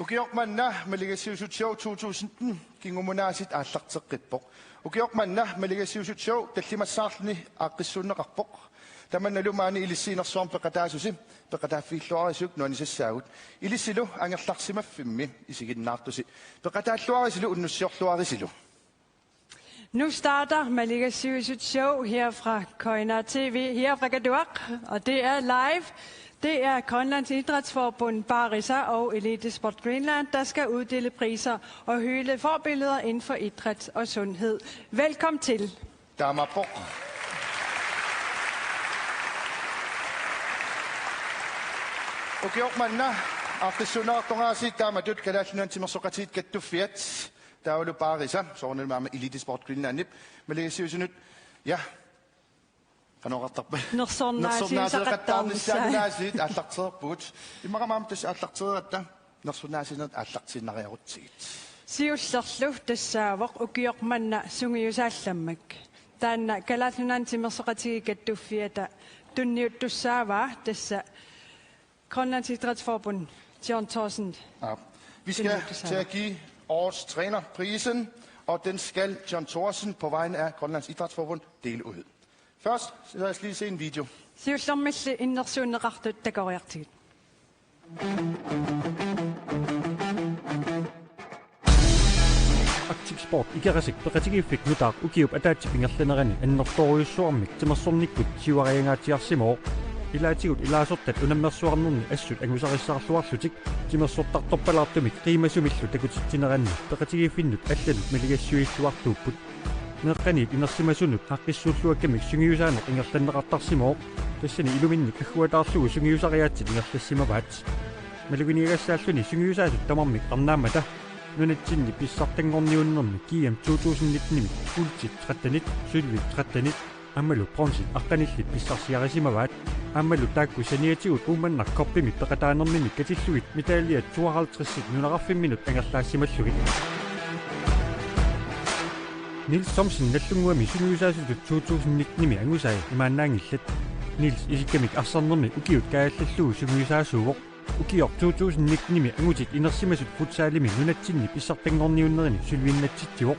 Ukiokmanna Maligasiusut Show 2000 kingumunaasit aallarteqqippoq. Ukiokmanna Maligasiusut Show tallimassaarluni aaqqissuunneqarpoq. Tamannalumaani ilissiinersuarm peqataasusi peqataaffiilluarisuk nuanisassagut. Ilissilu angerlarsimaffimmi isiginnaartusi. Peqataalluarisilu unnussiorluarisilu. Nu starter Maligasiusut Show her fra Koina TV, her fra Kaduaq, og det er live. Det er Grønlands Idrætsforbund Barisa og Elitesport Greenland, der skal uddele priser og hylde forbilleder inden for idræt og sundhed. Velkommen til. Damapok. Ukiokmanna aqissunaartoraasit taamatut kalaallunaantimersoqatit kattuffiat taulu Barisa soornilmaama Elitesport Greenlandip maligasiusunut ja Nersornaasiit аллартеерпуут иммарамаамтас аллартеератта нерсунаасинерт аллартиннариарутсигит сиуллерлу тассаавоқ укиорманна сунгиусаалламмак таанна калааллунаантимерсоқатиги каттуффиата тунниуттуссааваа тасса Grønlands Idrætsforbund John Thorsen. Vi skal til at give årets trænerprisen, og den skal John Thorsen på vegne af Grønlands Idrætsforbund dele ud. Først så lad os lige se en video. Siullermilli innersuunneqartut takoriartigit. Arctic Sport ikarasik peqatigifik nutaq ukiup ataatipingerlanerani annertoriussuarmik timersornikkut siuariangaatiarsimoo ilaatigut ilaasortat unammersuarnerni assut angusarissarluarlutik timersortartorpalaartumik qiimasumillu takutittineranni peqatigifinnut allalut maligassuilluartuupput neqqaniit inersimasunut haqqissuulluakkamik sungiusaaneq ingerlanneqartarsimoo tassani iluminnik agguataarlugu sungiusariaatsit ingerlassimavaat maluginigassaalлуни sungiusaasut tamarmik arnaamata nunatsinni pissartangorniunnermi kiam 2019-nimi fuldtid 13-nit sylvit 13-nit ammalu bronzit aqqanillit pissarsiarisimavaat ammalu taakku saniatigut umannar korpimit peqataanermini katillugit mitaliat 52 nunaqarfim minut angerlaassimallugi Nils Thomsen nallunguami sungiusaasutut 2019-nimi angusai imaannaangillat Nils isikkamik arsarnermi ukiut kaallallugu sungiusaasuuvoq ukior 2019-nimi angutit inersimasut futsaalimi nunatsinni pissartangorniunnerini sylviinnatsittivoq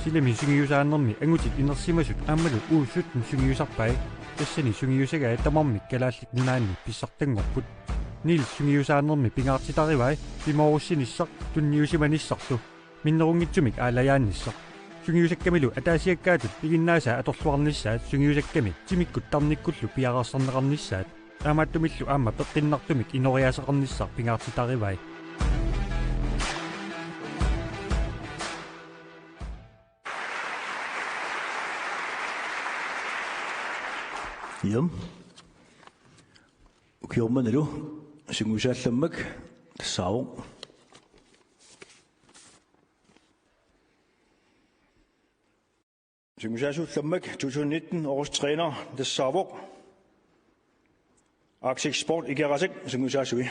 silami sungiusaanermi angutit inersimasut aammalut uussuttun sungiusarpai tassani sungiusagaa tamarmik kalaallit nunaanni pissartangorput Nils sungiusaanermi pingaartitarivai pimorussinissaq tunniusimanissarlu minnerungitsumik aalayaannissaq sungiusakkamilu ataasiakkaatut piginnaasaa atorluarnissaat sungiusakkami timikkut tarnikkullu piararsarneqarnissaat aamaattumillu aamma peqqinnartumik inoriasaqarnissar pingaartitarivai Jam. Ukiormanalu sungiusaallammak tassaavu Sungiusaasuullammak 2019 årets træner tassaavu Arctic Sport ikarasik sungiusaasui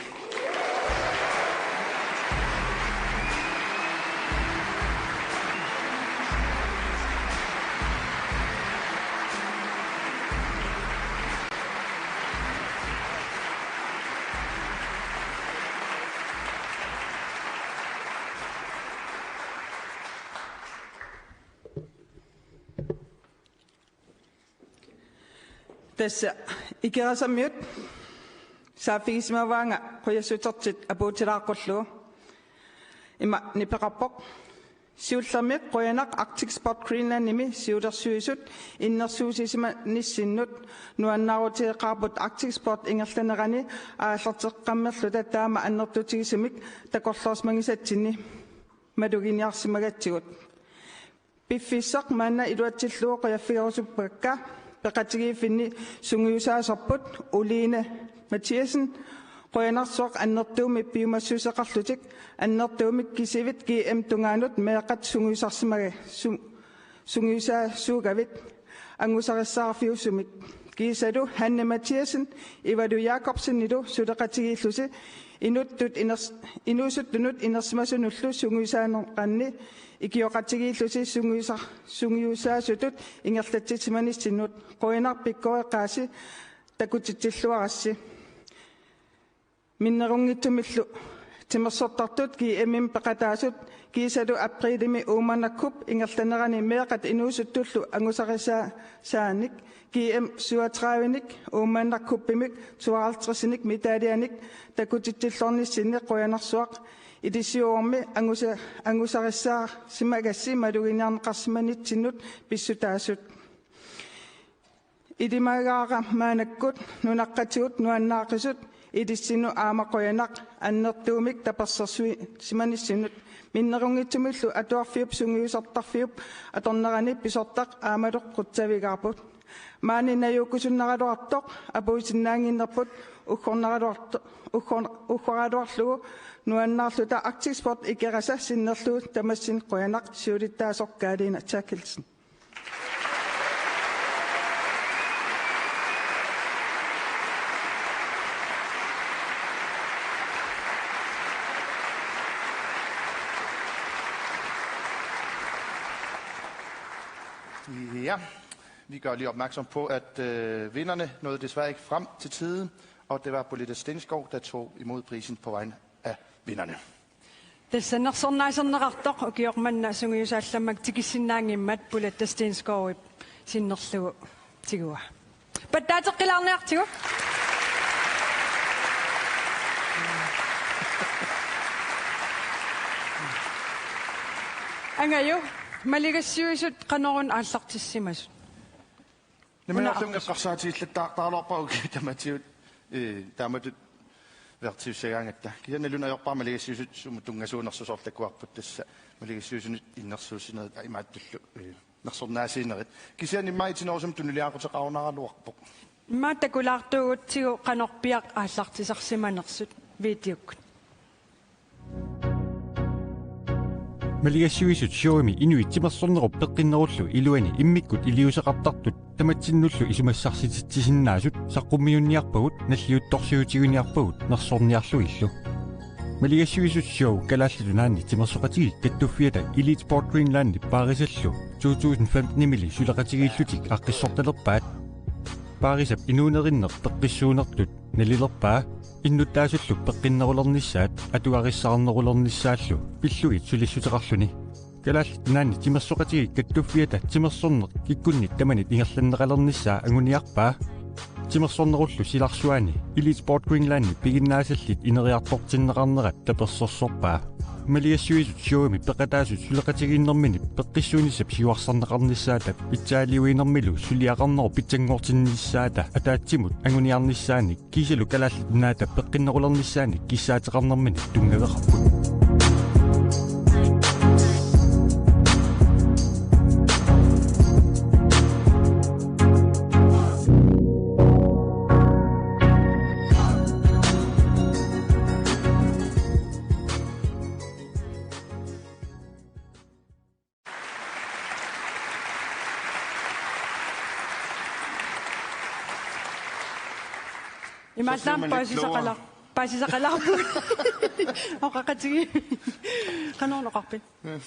Tässä ikerasammiut saafigismavaanga quyassutertit apuutilaaqullu ima nipeqarpoq siullermiq quyanaq Arctic Sport Greenland nimi siulersuisut innersuusisima nissinnut nuannarutiiqaarput Arctic Sport ingerlanerani aallerteqqammerlu tattaama annertutigisimik takorlorsmangisatsinni maduginiarsimagatsigut piffissaq maanna iluatsilluoq yafiorusupakka peqatigiifinni sungiusaaserput Uline Mathiasen qoyanarsuaq annertuumi piumassuuseqarlutik annertuumik kisivit GM tungaanut meeqat sungiusarsimaga sungiusaa suugavit angusarissaafiusumik kiisadu Hanne Mathiasen Ivadu Jakobsen idu sudeqatigiillusi inusuttunut inersimasunullu sungiusaanerqanni ikioqatigiillusi sungiusaasutut ingerlatsitimanissinut qoyanarpikkoeqaasi takutitsilluarassi minnerungittumillu timersortartut GMim peqataasut kiisadu aprilimi uumanakkup ingerlanerani meeqat inuusuttullu angusarisaa saanik GM 37nik uumanakkuppimik 52nik mitaalianik takutitillornissinne qoyanarsuaq idisiuormi angusarissaa simagassi maduginiarneqarsimanitsinut pissutaasut idimagaaqa maanakkut nunaqqatigut nuannaaqisut idissinu aamaqoyanaq annertuumik tapersersui simanissinut minnerungittumillu atuarfiup sungiusartarfiup atornerani pisortaq aamaluq quttavigaarput maani najuukusunneraluartoq apuisinnaanginnerput ukhornaluarlugu nuannaarluta Arctic Sport ikerasa sinnerlu tamassin qoyanaq siulittaasorkaaliina taakilsen. Ja, vi gør lige opmærksom på, at vinderne nåede desværre ikke frem til tiden, og det var Bolette Stenskov, der tog imod prisen på vegne af vinderne. Tessannersornaisernerartoq ukiormanna sungiusaallammak tikissinnaangimmat Bolette Stenskov sinnerlugu tigua. Pattaateqqilaarniartigu. Angayu Maligassiuisut qanorun aallartissimasut. Nimenarlungaqqarsaatiillattarlorpauk tamatiut taamatut vertiusagangatta. Kianalunajorpar maligassiuisut sumutunngasuunersusorlakuarput tassa maligassiuisunut innersuusinerit imaattullu nersornaasiinerit. Kisianimmaitinoorsum tuniliaaquteqarunaraluarpoq. Maatakulaartuugutsigu qanorpiaq aallartisarsimanersut viitiukkut. Maligassiuisut showimi inuittimersornerup peqqinnerullu iluani immikkut iliuseqartartut tamatsinullu isumassarsitissinnaasut saqqummiunniarpagut nalliuttorsiutiguniarpagut nersorniarlu illu Maligassiuisut show kalaallunaanni timersoqatigi kattuffiata Elite Sport Greenland Parisallu 2015 suleqatigillutik aqqissortalerpaat Parisap inuunerinner peqqissuunertut nalilerpaa innuttaasullu peqqinnerulernissaat atuarissаарnerulernissaалlu pilluit sulissuteqarluni kalaallunaanni timersoqatigi kattuffiata timersorner kikkunnit tamanit ingerlanneqalernissaa anguniarpaa timersornerullu silarsuani Elite Sport Greenland piginnaasallit ineriartortinneqarnerat tapersorsorpaa Maligassiuisut showimi peqataasut suleqatigiinnermini peqqissuunissap siuarsarneqarnissaata pitsaaliuinermilu suliaqarneru pitsanngortinnissaata ataatsimut anguniarnissaani kiisalu kalaallunaata peqqinnerulernissaani kissaateqarnermini tungaveqarput Imatlam paisisaqalarput. Oqaqatigi. Qanorneqarpit.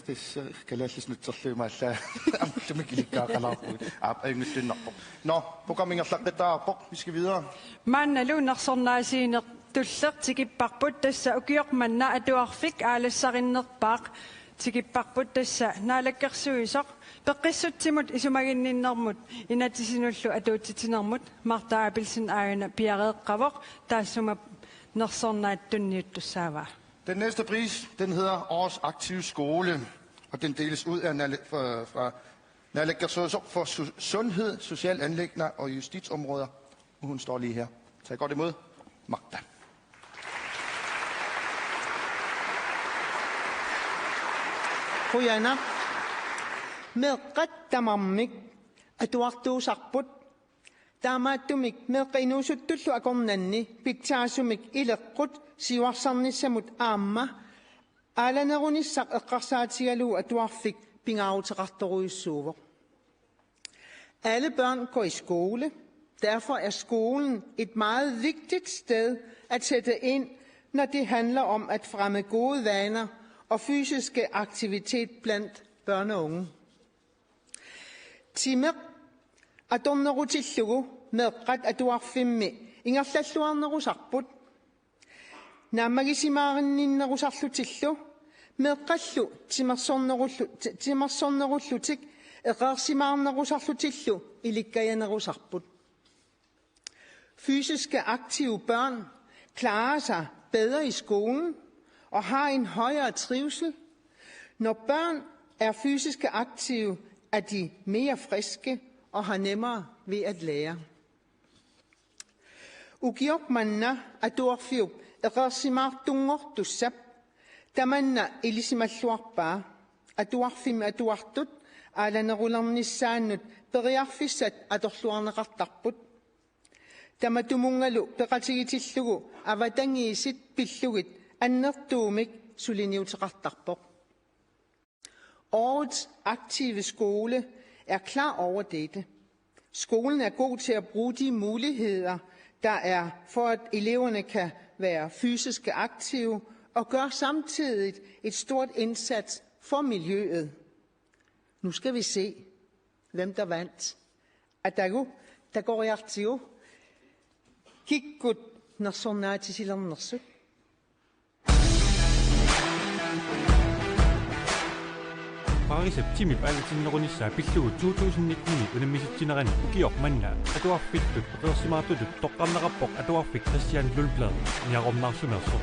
Tissa kalaallisnutserluimaalla amullumikilikkaaqalarput aapaynguttunnerpoq. Nå, programmingerlaqqitaarpoq, vi skal videre. Mannaluunnersornaasiiner tulleq tikipparput tassa ukiormanna atuarfik aalassarinnerpaaq tikipparput tassa naalakkersuisoq peqqissutsimut isumaginninnermut inatisinullu atuutitinermut Marta Abelsen aayuna piareeqqavoq taassuma nersornaattunniuttussaava. Den næste pris, den hedder Årets Aktive Skole, og den deles ud af fra naalakkersuisoq for sundhed, social anliggender og justitsområder. Hun står lige her. Tag godt imod Magda. Quyanaq meeqqat tamarmik atuartuusarput taamaattumik meeqqinuusuttullu akornanni pitsaasumik ileqqut siuarsarnissamut aamma aalanerunissaq eqqarsaatigalugu atuarfik pingaruteqartoruissuuvoq. Alle børn går i skole. Derfor er skolen et meget vigtigt sted at sætte ind, når det handler om at fremme gode vaner og fysiske aktivitet blandt børn og unge. Timer atornerutillugu meeqqat atuarfimmi ingerlalluarnerusarput naamagisimaarinnиннерусарлутиллу meeqqallu timersornerullutik eqersimаарnerusarlutillu ilikkajanerusarput. Fysiske aktive børn klarer sig bedre i skolen og har en højere trivsel. Når børn er fysiske aktive, er de mere friske og har nemmere ved at lære. Ugiokmanna atuarfiuk eqersimaartungortussap tamanna ilisimalluarpaa atuarfim atuartut aalanerulernissaannut periarfissat atorluarneqartarput tamatumungalu peqatigitillugu avatangiisit pillugit annertuumik suliniuteqartarpoq. Årets aktive skole er klar over dette. Skolen er god til at bruge de muligheder, der er for at eleverne kan være fysisk aktive og gør samtidig et stort indsats for miljøet. Nu skal vi se, hvem der vandt. Atagu, der går jeg til jo. Kikkut, når sådan er til silandersu. Parisep timip alatinnerunissa pillugu 2019 unammisittinerani ukiormanna atuarfittut eqersimaartutut toqqarnerappoq atuarfik Christian Lundblad niaqornaarsumerso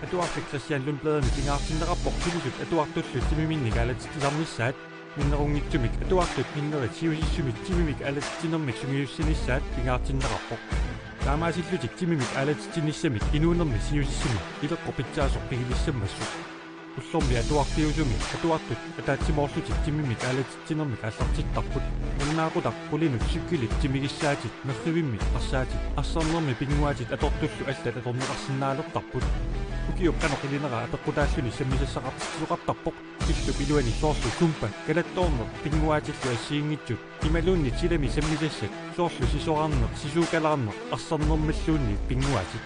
atuarfik Christian Lundbladami pingaartinnerappoq sulusut atuartullu timiminnik alatittisarnissaat minnerungittumik atuartut minnerit siusissumik timimik alatittinermik sungiussinnissaat pingaartinnerappoq taamaasillutik timimik alatittinnissamik inuunermi siusissumik ileqqorpitsaasoq pigilissammassut ullormi atuarfiusumi atuartut ataatsimorlutik timimik alatittinermik аллартиттарпут нуннаақутақ пулинут суккилит тимигиссаатит мерривимми арсаатит арсарнерми пингуатит атортлуллу аллат аторнеқарсинаалертарпут укиуп каноқилинера апеққутааллуни саммисассақартитсуқартарпоқ киллу пилуани соорлу тумпа калатторнер пингуатиллу ассиингитсут ималуунни тилами саммисассат соорлу сисораарнеқ сисуукалаарнеқ арсарнермаллуунни пингуатит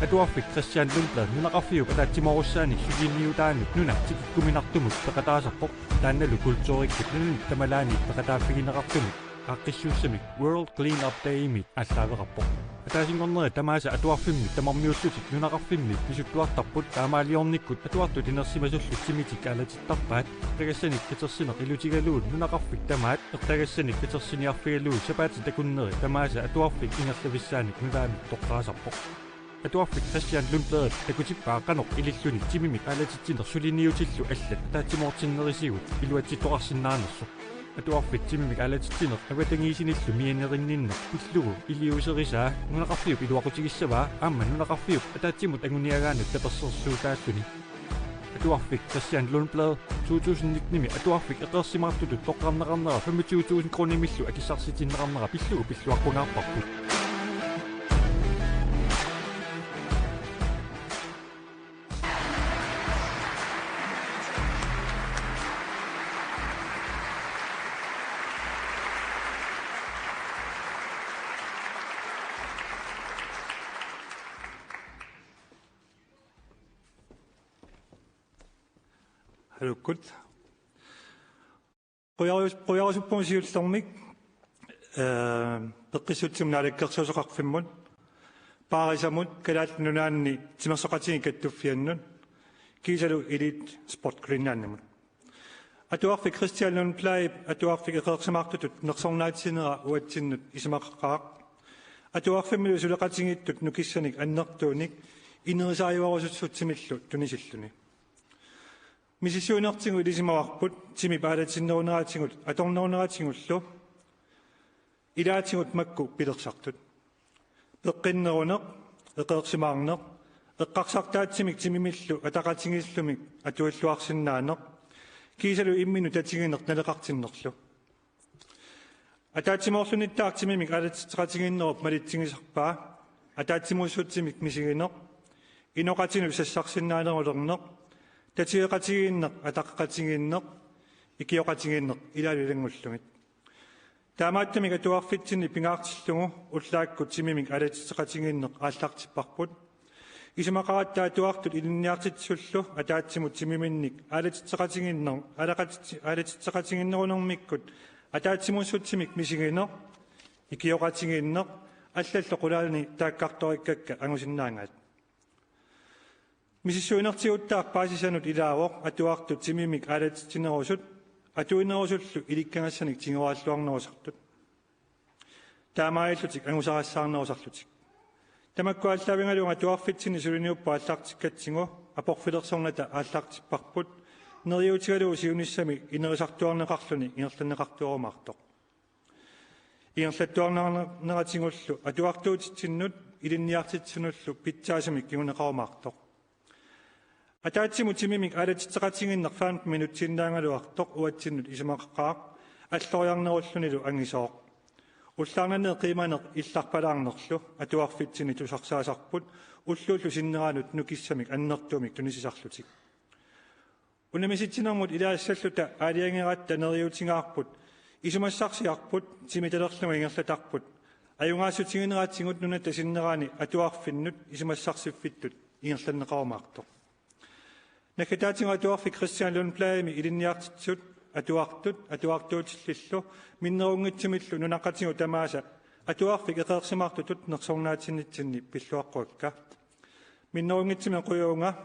atuarfik Christian Lundblad nunaqarfiuk ataatsimorussaani suliinniutaanut nuna tikikkuminartumut peqataasarpoq taannalu kultuurikkut nunun tamalaani peqataaffigineqartumut aaqqissuussamik World Clean Up Day imit ааllaavеqarpoq ataasingorneri tamaasa atuarfimmi tamarmiullutik nunaqarfimmi pisuttuartarput taamaaliornikkut atuartut inersimasullut timitik alatittarpaat tagassanik kitersineq ilutigaluut nunaqarfik tamaat ertagassanik kitersiniarfigaluut sapaati takunneri tamaasa atuarfik ingerlavissaanik nunaamik toqqaasarpoq atuarfik Christian Lundblad takutippaa qanoq ililluni timimik alatittinner suliniutillu allat taatsimortinnerisigut iluatittoqarsinnaanersu atuarfik timimik alatittinner avatangiisinillu mianerinninner pillugu iliuserisaa nunaqarfiuk iluaqutigissavaa aamma nunaqarfiuk ataatsimut anguniagaanut tapersersuutaalluni atuarfik Christian Lundblad 2019 atuarfik eqersimaartutut toqqarneqarnera 25,000 kronimillu akissarsitinneqarnera pillugu pilluaqqunaarparput Halukut. Qojarusuppumissiullermik peqqissutsimnaalakkersuusoqarfimmun paarisamut kalaatnunaanni timersoqatini kattuffiannun kiisalu elit sportgrinnaannamut atuarfik Christian Lundblad atuarfik eqersimaartutut nersornaatsinera uatsinnut isimaqaqqaaq atuarfimmilu suleqatingittut nukissanik annertuunik inerisaayuarusutsimillu tunisilluni misisuunertingu ilisimaarput timi paalatinneruneratingut atorneruneratingullu ilaatingut makku pilersartut peqqinneruneq eqersimaarneq eqqarsartaatsimik timimillu ataqatingillumik atualluarsinnaaneq kiisalu imminu tatinginneq naleqartinnerlu атаатимоорлунитаартимимик алатитеқатингиннеруп малитсигисарпаа атаатимуссутсимик мисигинеқ иноқатину сассарсиннаанерулернеқ татиеқатигиннеқ атаққатигиннеқ икиоқатигиннеқ илалулангуллугит таамааттамик атуарфитсинни пингаартиллугу уллаакку тимимик алатитеқатингиннеқ ааллартиппарпут исумақаратта атуартут илинниартитсуллу атаатсимут тимиминник алатитеқатингиннеқ алатитеқатингиннерунэрмиккут атаатсимуссутсимик мисигинеқ икиоқатигиннеқ аллалло қулаални тааккарториккакка ангусиннаангаат мисиссуинертигуттаар паасисанут илаавоқ атуартут тимимик алатитинерусут атуинерусуллу иликкангассаник тигуааллуарнерусартут таамаиллутик ангусарассаарнерусарлутик тамаккуаллавингалуга туарфитсини сулиниуппа аллартиккатсигу апорфилерсорната ааллартиппарпут нериутигалуу сиуниссами инерисартуарнеқарлуни ингерланнеқартуарумаартоқ ингерлаттуарнератингуллу атуартуутитсиннут илинниартитсунуллу питсаасамик кигунеқарумаартоқ атаатсиму тимимик алатитеқатингиннер 5 минутсиннаангалуартоқ уатсиннут исумаққаақ аллориарнеруллунилу ангисооқ уллаарнанеэ қиманеқ илларпалаарнерлу атуарфитсини тусарсаасарпут уллууллу синнераанут нукиссамик аннертуумик тунисисарлутик унамиситсинермут илаассаллута аалиангератта нериутингаарпут исумассарсиарпут тимиталерлума ингерлатарпут аюнгаасутингинераатсигут нуната синнераани атуарфиннут исумассарсиффиттут ингерланнеқарумаартоқ накатаатинга атуарфи Кристиан Лунплаами илинниартитсут атуартуутиллиллу миннерунгитсимиллу нунақатингу тамааса атуарфи эқеерсимаартутут нерсорнаатиннитсинни пиллуаққуакка миннерунгитсиме қуйуунга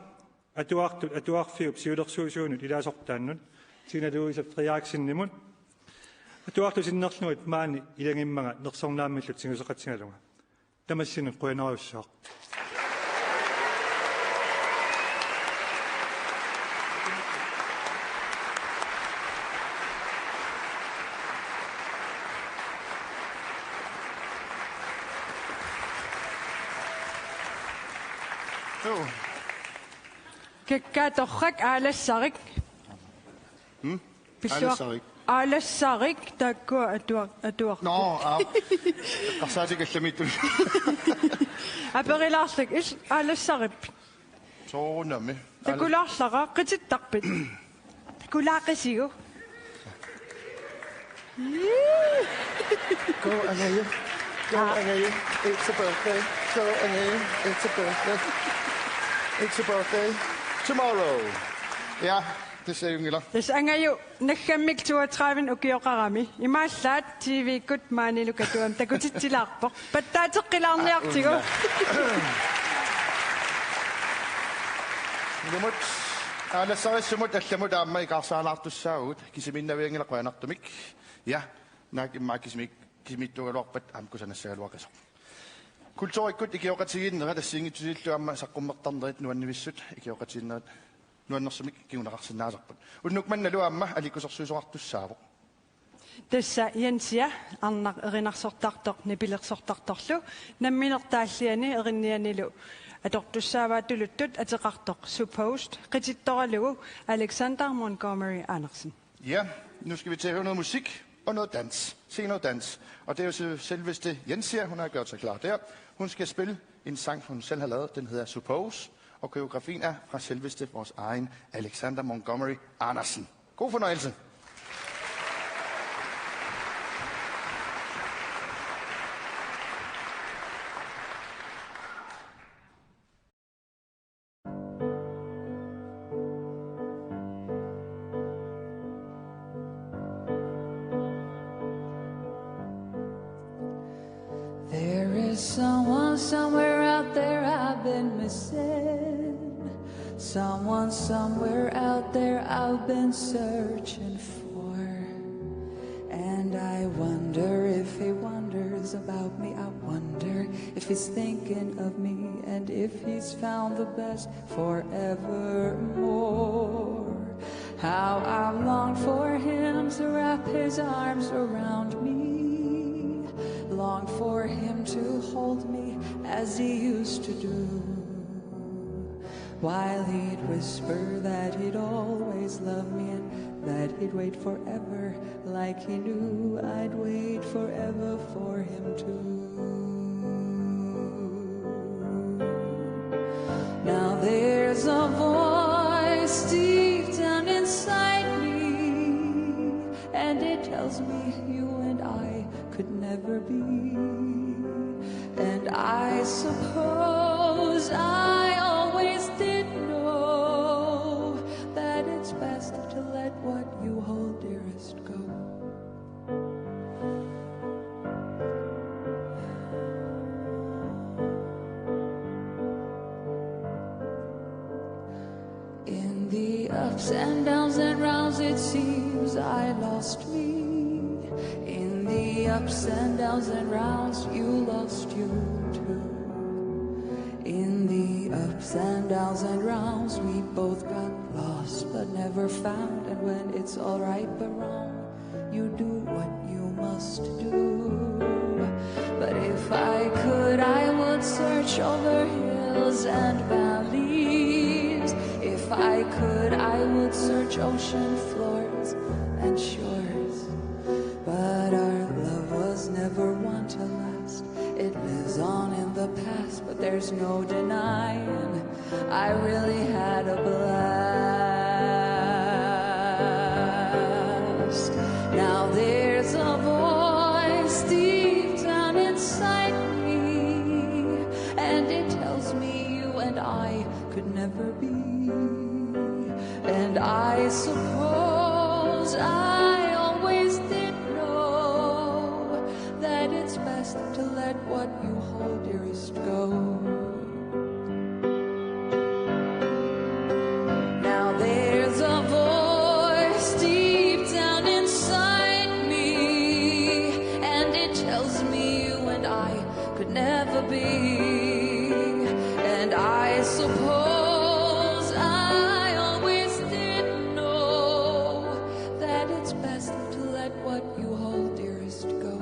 атуарфиуп сиулерсуусуунут илаасортааннут синалуисап триааксиннимут атуарту синнерлугит маани илангиммага нерсорнааммиллут сингусеқатсингалунга тамассини қуянаруссаақ Kekkatorrak aalassarik. Aalassarik. Aalassarik takkua atuar. Nå, qarsaatikallamitul. Aperilaarlik is aalasarip. Soonami. Takulaarlaqa qitittarpit. Takulaaqisigu. Go Anaya. Go Anaya. It's a birthday. Go Anaya. It's a birthday. It's a birthday. Tomorrow. Ja, det ser jo Des angayu nakkammik 32 ukioqarami. Imaallaat TV kut maanilukatuam takutittilaarpoq. Pattaatеққилаарниартигу. Lumut алассарissumut алламут аама икаарсаалаартуссаагут кисиминнавиангилақуанартумик. Ja, наакиммаа кисимиттугалуарпат амкусанассагалуақисо. Kulturikut ikioqatigiinnerä тассингитсулиллуамма саққуммертарнерит нуаннивиссут ikioqatigiinnerат нуаннерсумик кигунақарсинаасарпут уннукманналуамма аликусерсуисоқартуссаавоқ Тасса Янсия арнақ эринарсортартоқ нипилерсортарторлу намминертааллиани эриннианилу атортуссааваатулуттут атеқартоқ Supposed qitittoralугу Alexander Montgomery Andersen. Ja, nu skal vi til at høre noget musik og noget dans. Se noget dans. Og det er jo selveste Jensia, hun har gjort sig klar der. Hun skal spille en sang, hun selv har lavet. Den hedder Suppose. Og koreografien er fra selveste vores egen Alexander Montgomery Andersen. God fornøjelse. Someone somewhere out there I've been missing. Someone somewhere out there I've been searching for. And I wonder if he wonders about me. I wonder if he's thinking of me and if he's found the best forevermore. How I've longed for him to wrap his arms around me. Long for him to hold me as he used to do, while he'd whisper that he'd always love me and he'd wait forever, like he knew I'd wait forever for him too. Now there's a voice deep down inside me, and it tells me you and I could never be. And I suppose I always did know that it's best to let what you hold dearest go. In the ups and downs and rounds it seems I lost me. In the ups and downs and rounds you lost you too. In the ups and downs and rounds we both got lost but never found. And when it's all right but wrong, you do what you must do. But if I could, I would search over hills and valleys. If I could, I would search ocean floors and shores. But our love was never one to last. It lives on in the past, but there's no denying I really had a blast. Now there's a voice deep down inside me, and it tells me you and I could never be. And I suppose I always did know that it's best to let what you hold dearest go. Now there's a voice deep down inside me, and it tells me you and I could never be. And I suppose I always did know that it's best to let what you hold dearest go.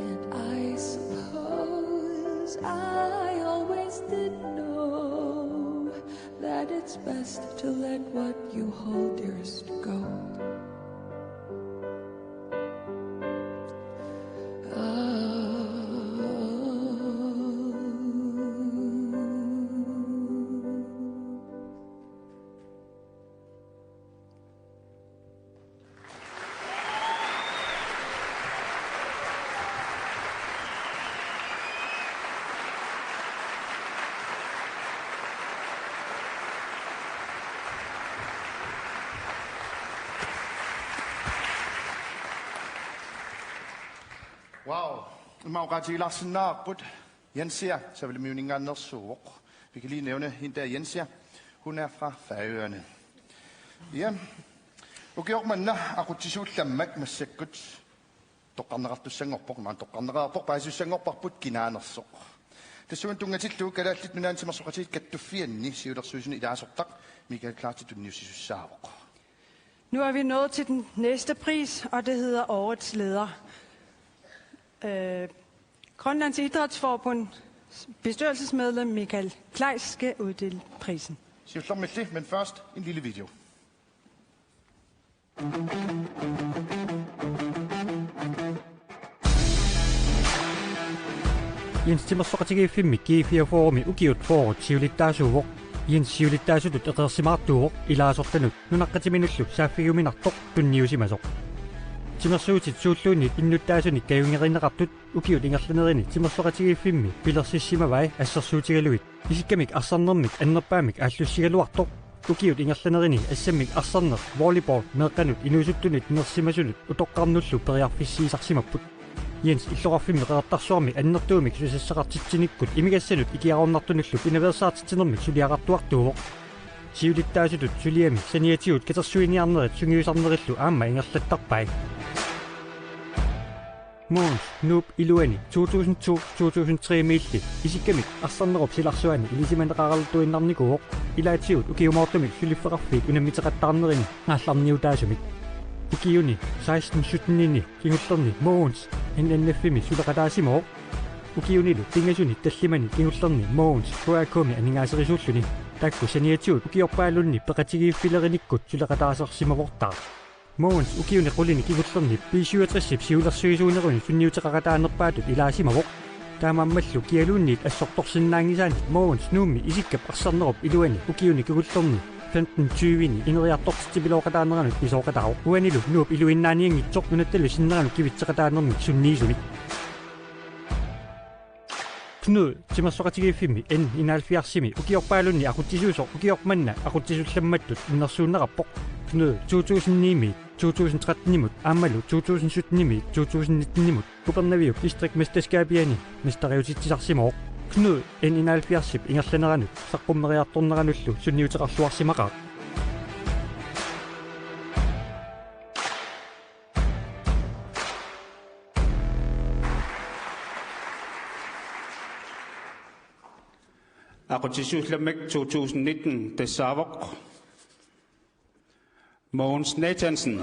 And I suppose I always did know that it's best to let what you hold dearest go. Wow, Mauratilarsennaarput Jensia, så vil Møningandersuuk. Vi kan lige nævne hende der Jensia. Hun er fra Færøerne. Ja. Ukiormanna aqutisuullammak massakkut toqqarneqartussangorpoq maan toqqarneqarpoq paasussangorparput kinaanersoq. Tassuun tungatillu kalaallit nunaansimarsoqatiit kattuffianni siulersuusuni ilaasortaq Michael Klartitunniussissussaaroq. Nu er vi nået til den næste pris, og det hedder Årets Leder. Grønlands Idrætsforbund bestyrelsesmedlem Michael Kleis skal uddele prisen. Men først en lille video. Jens Timmersoqatigi filmikki fiafoorumi ukiut foorut siulittaasuuvoq Jens siulittaasutut eqersimaartuuvoq ilaasortanut nunaqqatiminullu saaffiguminartoq tunniusimasoq Timmersuutit suulluunni innuttaasunik kajungerinneqartut ukiut ingerlanerini Timmersoqatigi filmi pilerssissimavai assersuutigaluit isikkamik arsarnermik annerpaamik aallussigaluartoq ukiut ingerlanerini assammik arsarner volleyball meeqqanut inuusuttunit nersimasunut utoqqarnullu periarfissiisarsimapput Jens illorarfimmi qeertarsuarmi annertuumik susassaqartitsinikut imigassanut ikiarornartunullu inaversaartitsinermik suliaqartuartuuvoq siulittaasutut suliami saniatiut katersuiniarnerit sungiusarnerillu aamma ingerlattarpai Måns Noob Iluani 2002-2003 miilli isikkamik arsarnerup silarsuani ilisimaneqaraltuinnarnikuuq ilaatiut ukiumaortumik sulifferarfiik unammitеqattарnerini ngaallarniutaasumik ukiuni 16-17-nini kingullerni Måns NNF-imi suleqalaasimoo ukiunilu tingasuni tallimani kingullerni Mogens huakumi aningaaserisuluni takku saniatiut ukiorpaalunni peqatigiiffilerinikut suleqataasersimavortaa Mogens ukiuni qulini kingullerni P67 siulersuisuuneruni sunniuteqaqataanerpaatut ilaasimavoq taamammallu kialuunniit assortorsinnaangisaani Mogens nuummi isikkap arsernerup iluani ukiuni kigullerni 15-20 ineriartortitipiloqataaneranut pisooqatao uanilu nuup iluinnaaniangitsoq nunattalu sinneranut kivitseqataanerni sunniisuni Knud timersoqatigiiffimi en inaalfiarsimi ukiorpaalunni aquttisuusoq ukiormanna aquttisullammattut innersuunnerappoq Knud 2009 2013 aammalu 2017 2019 gubernaviuk distrikmesterskapiani mestariutitsisarsimooq Knud en inaalfiarsip ingerlaneranut saqqummeriartorneranullu sunniuteqarluarsimaqaa Aqutisuuslammek 2019 Desavok Mogens Nathansen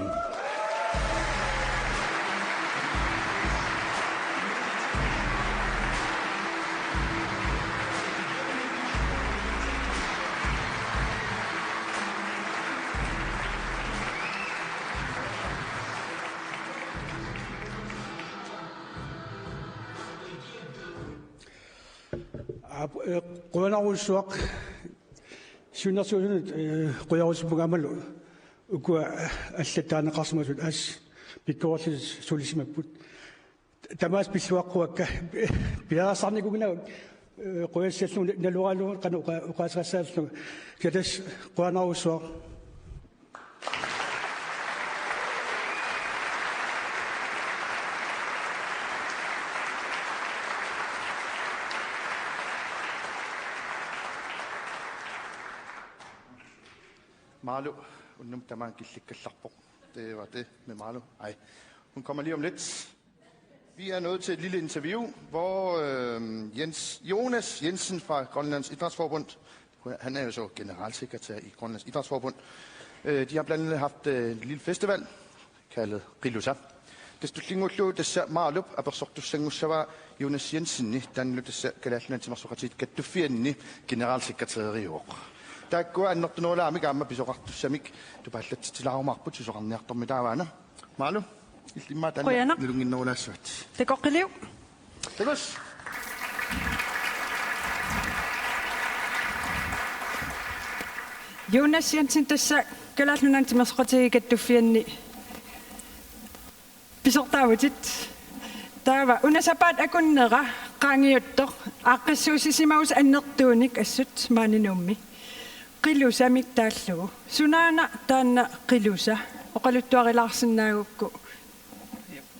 Qonarusuaq sunnersuusunut qoyarusupugaamalu ukua allataanеqarsimasut as pikkorlis sulisimaput tamas pilluaqquakka piarasarnikuginaak qoyassallun nalualu qanu uqaasrassaallu katas qonarusuaq Marlo, unnum taman killikkallarpoq. Det var det med Marlo. Ej, hun kommer lige om lidt. Vi er nået til et lille interview, hvor Jonas Jensen fra Grønlands Idrætsforbund, han er jo så generalsekretær i Grønlands Idrætsforbund, de har blandt andet haft en lille festival, kaldet Rilusa. Det stutlingutllu tässä Marlo, apersortussangussava Jonas Jensen, danlu tässä kalallantimarsoqatit kattufianni generalsekretæriuq. Der går annort nola ami gamma pisoqartussamik tupallat tilaarumarput susoqarniartormi taavaana Marlo illimma tanna nilunginnoolaassuat Teqoqqiliu Tekos Jonas Jensen tässä kalallunantimarsoqatigigattufianni pisortaavutit taava unasapaat akunnera qaangiuttoq aqqissuusisimaus annertuunik assut maaninummi Qilusa mittaallugu sunaana taanna qilusa oqaluttuarilaarsinnaaguukku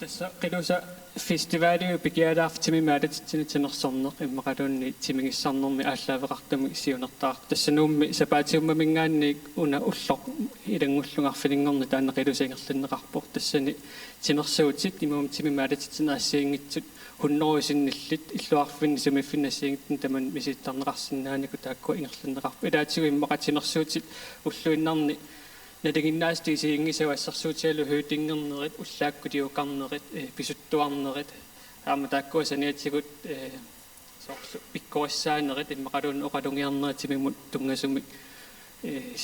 tässä qilusa festivaaliu pikialaartimi maalatitsinitinersorneq immaqaluunni timingissarnermi ааllaавеqartami siunertaar tässä nuummi sapaatiummamingaanni una ulloq ilangullugarfilinngorni taanna qilusa ingerlanneqarpoq tassani tinersuutit imuum timi maalatitsinerassiingitsut hunnoruisinnillit illuarfinni sumiffinnassiingitten taman misittarneqarsinnaaniku taakku ingerlanneqarpu ilaatigu immaqatinersuutit ulluinnarni nalinginnaastisiingisavassarsuutialu hyytingernerit ullaakkudiuqarnerit pisuttuarnerit aama taakkuasaniatigut sorlu pikkorissaanerit immaqaluun oqalungiarneritimimmut tungasumi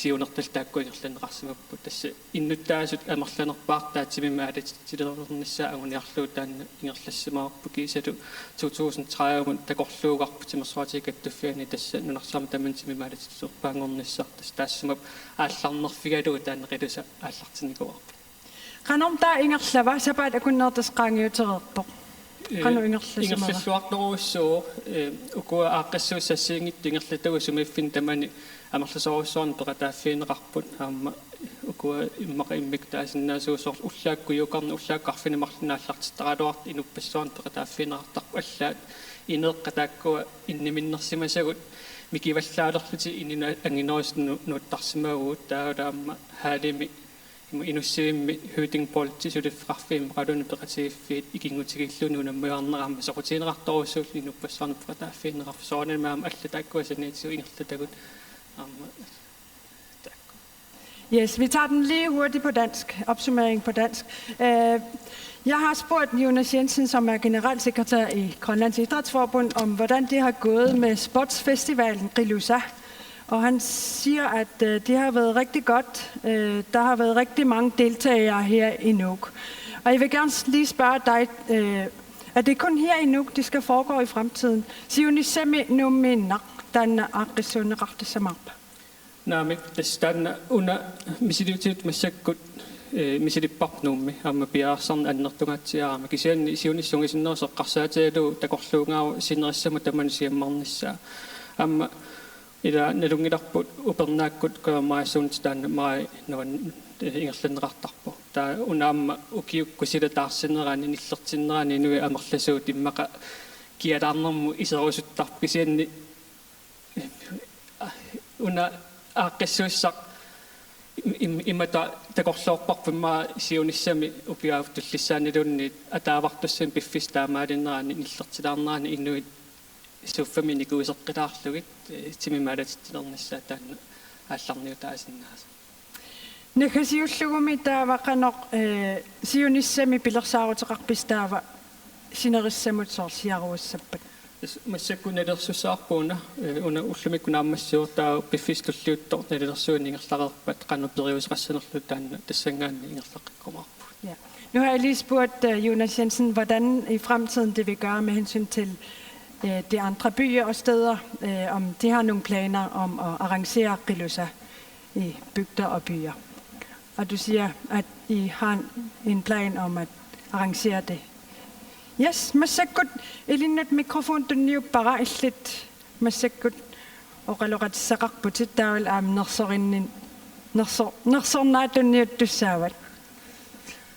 siunertal taakkuingerlanneqarsimappu tassa innuttaasut amerlanerpaartaatimimma alatitilernissaa anguniarluu taanna ingerlassimaarpu kiisalu 2030 takorluugarpu timersuatigattuffiani tassa nunarsaama tamantimimma alatitillerpaangornissartas taassumap aallarnerfigalu taanna qilusa aallartinikuarpu qanormtaa ingerlava sapaat akunneertas qaangiutererpoq qanu ingerlassuarneruussuu ukua aaqqissuussassiingit ingerlatagu sumiffin tamani amerlasoruussoorn peqataaffiineqarput aamma ukua immaqa immiktaasinnaasusor ullaakkujuuqarni ullaaqqarfinimarlinaallartittaqaluart inuppassoorn peqataaffiineqartarpu allaat ineeqqataakkua inniminnersimasagut mikivallaalerluti inina anginoosnu nuuttarsimaaguut taulaamma haalimi inussivimmi hyytingpolti suliffqarfiim qaluni peqatigiffiit ikingutigilluni unammuarneramma soqutiineqartoruussuul inuppassoorn peqataaffiineqarfu soornamaam allataakkuasaniatigu ingerlatagut Yes, vi tager den lige hurtigt på dansk. Opsummering på dansk. Jeg har spurgt Jonas Jensen, som er generalsekretær i Grønlands Idrætsforbund, om hvordan det har gået med sportsfestivalen Qilusa. Og han siger, at det har været rigtig godt. Der har været rigtig mange deltagere her i Nuuk. Og jeg vil gerne lige spørge dig, er det kun her i Nuuk, det skal foregå i fremtiden? Siunisemi numinaq tanna aqissunerartissamarpa. Naamik tastanna una misiliutit massakkut misilippарнуумми аама пиаарсарна аннертунгаатсиарама кисианни сиунissунgisиннерсеққарсаатиалу такорлуунгаау синериссама таманисиаммарниссаа аама ила налунгиларпут упернааккут каамаасуунт таанна май нуан ингерланнеқартарпу таа унаама укиукку силатаарсинераани ниллертиннераани нуи амерласуут иммақа киалаарнэрму исерусуттар кисианни уна ааққиссуиссақ имата такорлоорпарпимма сиуниссами упиаафтуллиссаанилуунни атаавартуссам пиффис таамаалиннераани ниллертилаарнераани иннуит суффами никуисеққилаарлугит тимимаалатиттилерниссаа таанна аалларниутаасиннаас Нэхасиуллугуми таавақанеқ сиуниссами пилерсаарутеқарпис таава синериссамут соорлиаруассаппат массаккуналерсусаарпууна уна уллумиккунааммассууртаа пиффистуллиуттор налерсуани ингерлақарпат қаннерпериусеқассанерлу таанна тассангаанни ингерлаққиккумаарпу. Ja. Nu har jeg lige spurgt Jonas Jensen, hvordan i fremtiden det vil gøre med hensyn til de andre byer og steder, om de har nogle planer om at arrangere Qilusa i bygder og byer. Og du siger, at I har en plan om at arrangere det. Yes, massakkut ilinnat mikrofon tunniuppara illit massakkut oqaluqatissaqarputit taawal aamnersorinnin nersornaatunniuttussaavat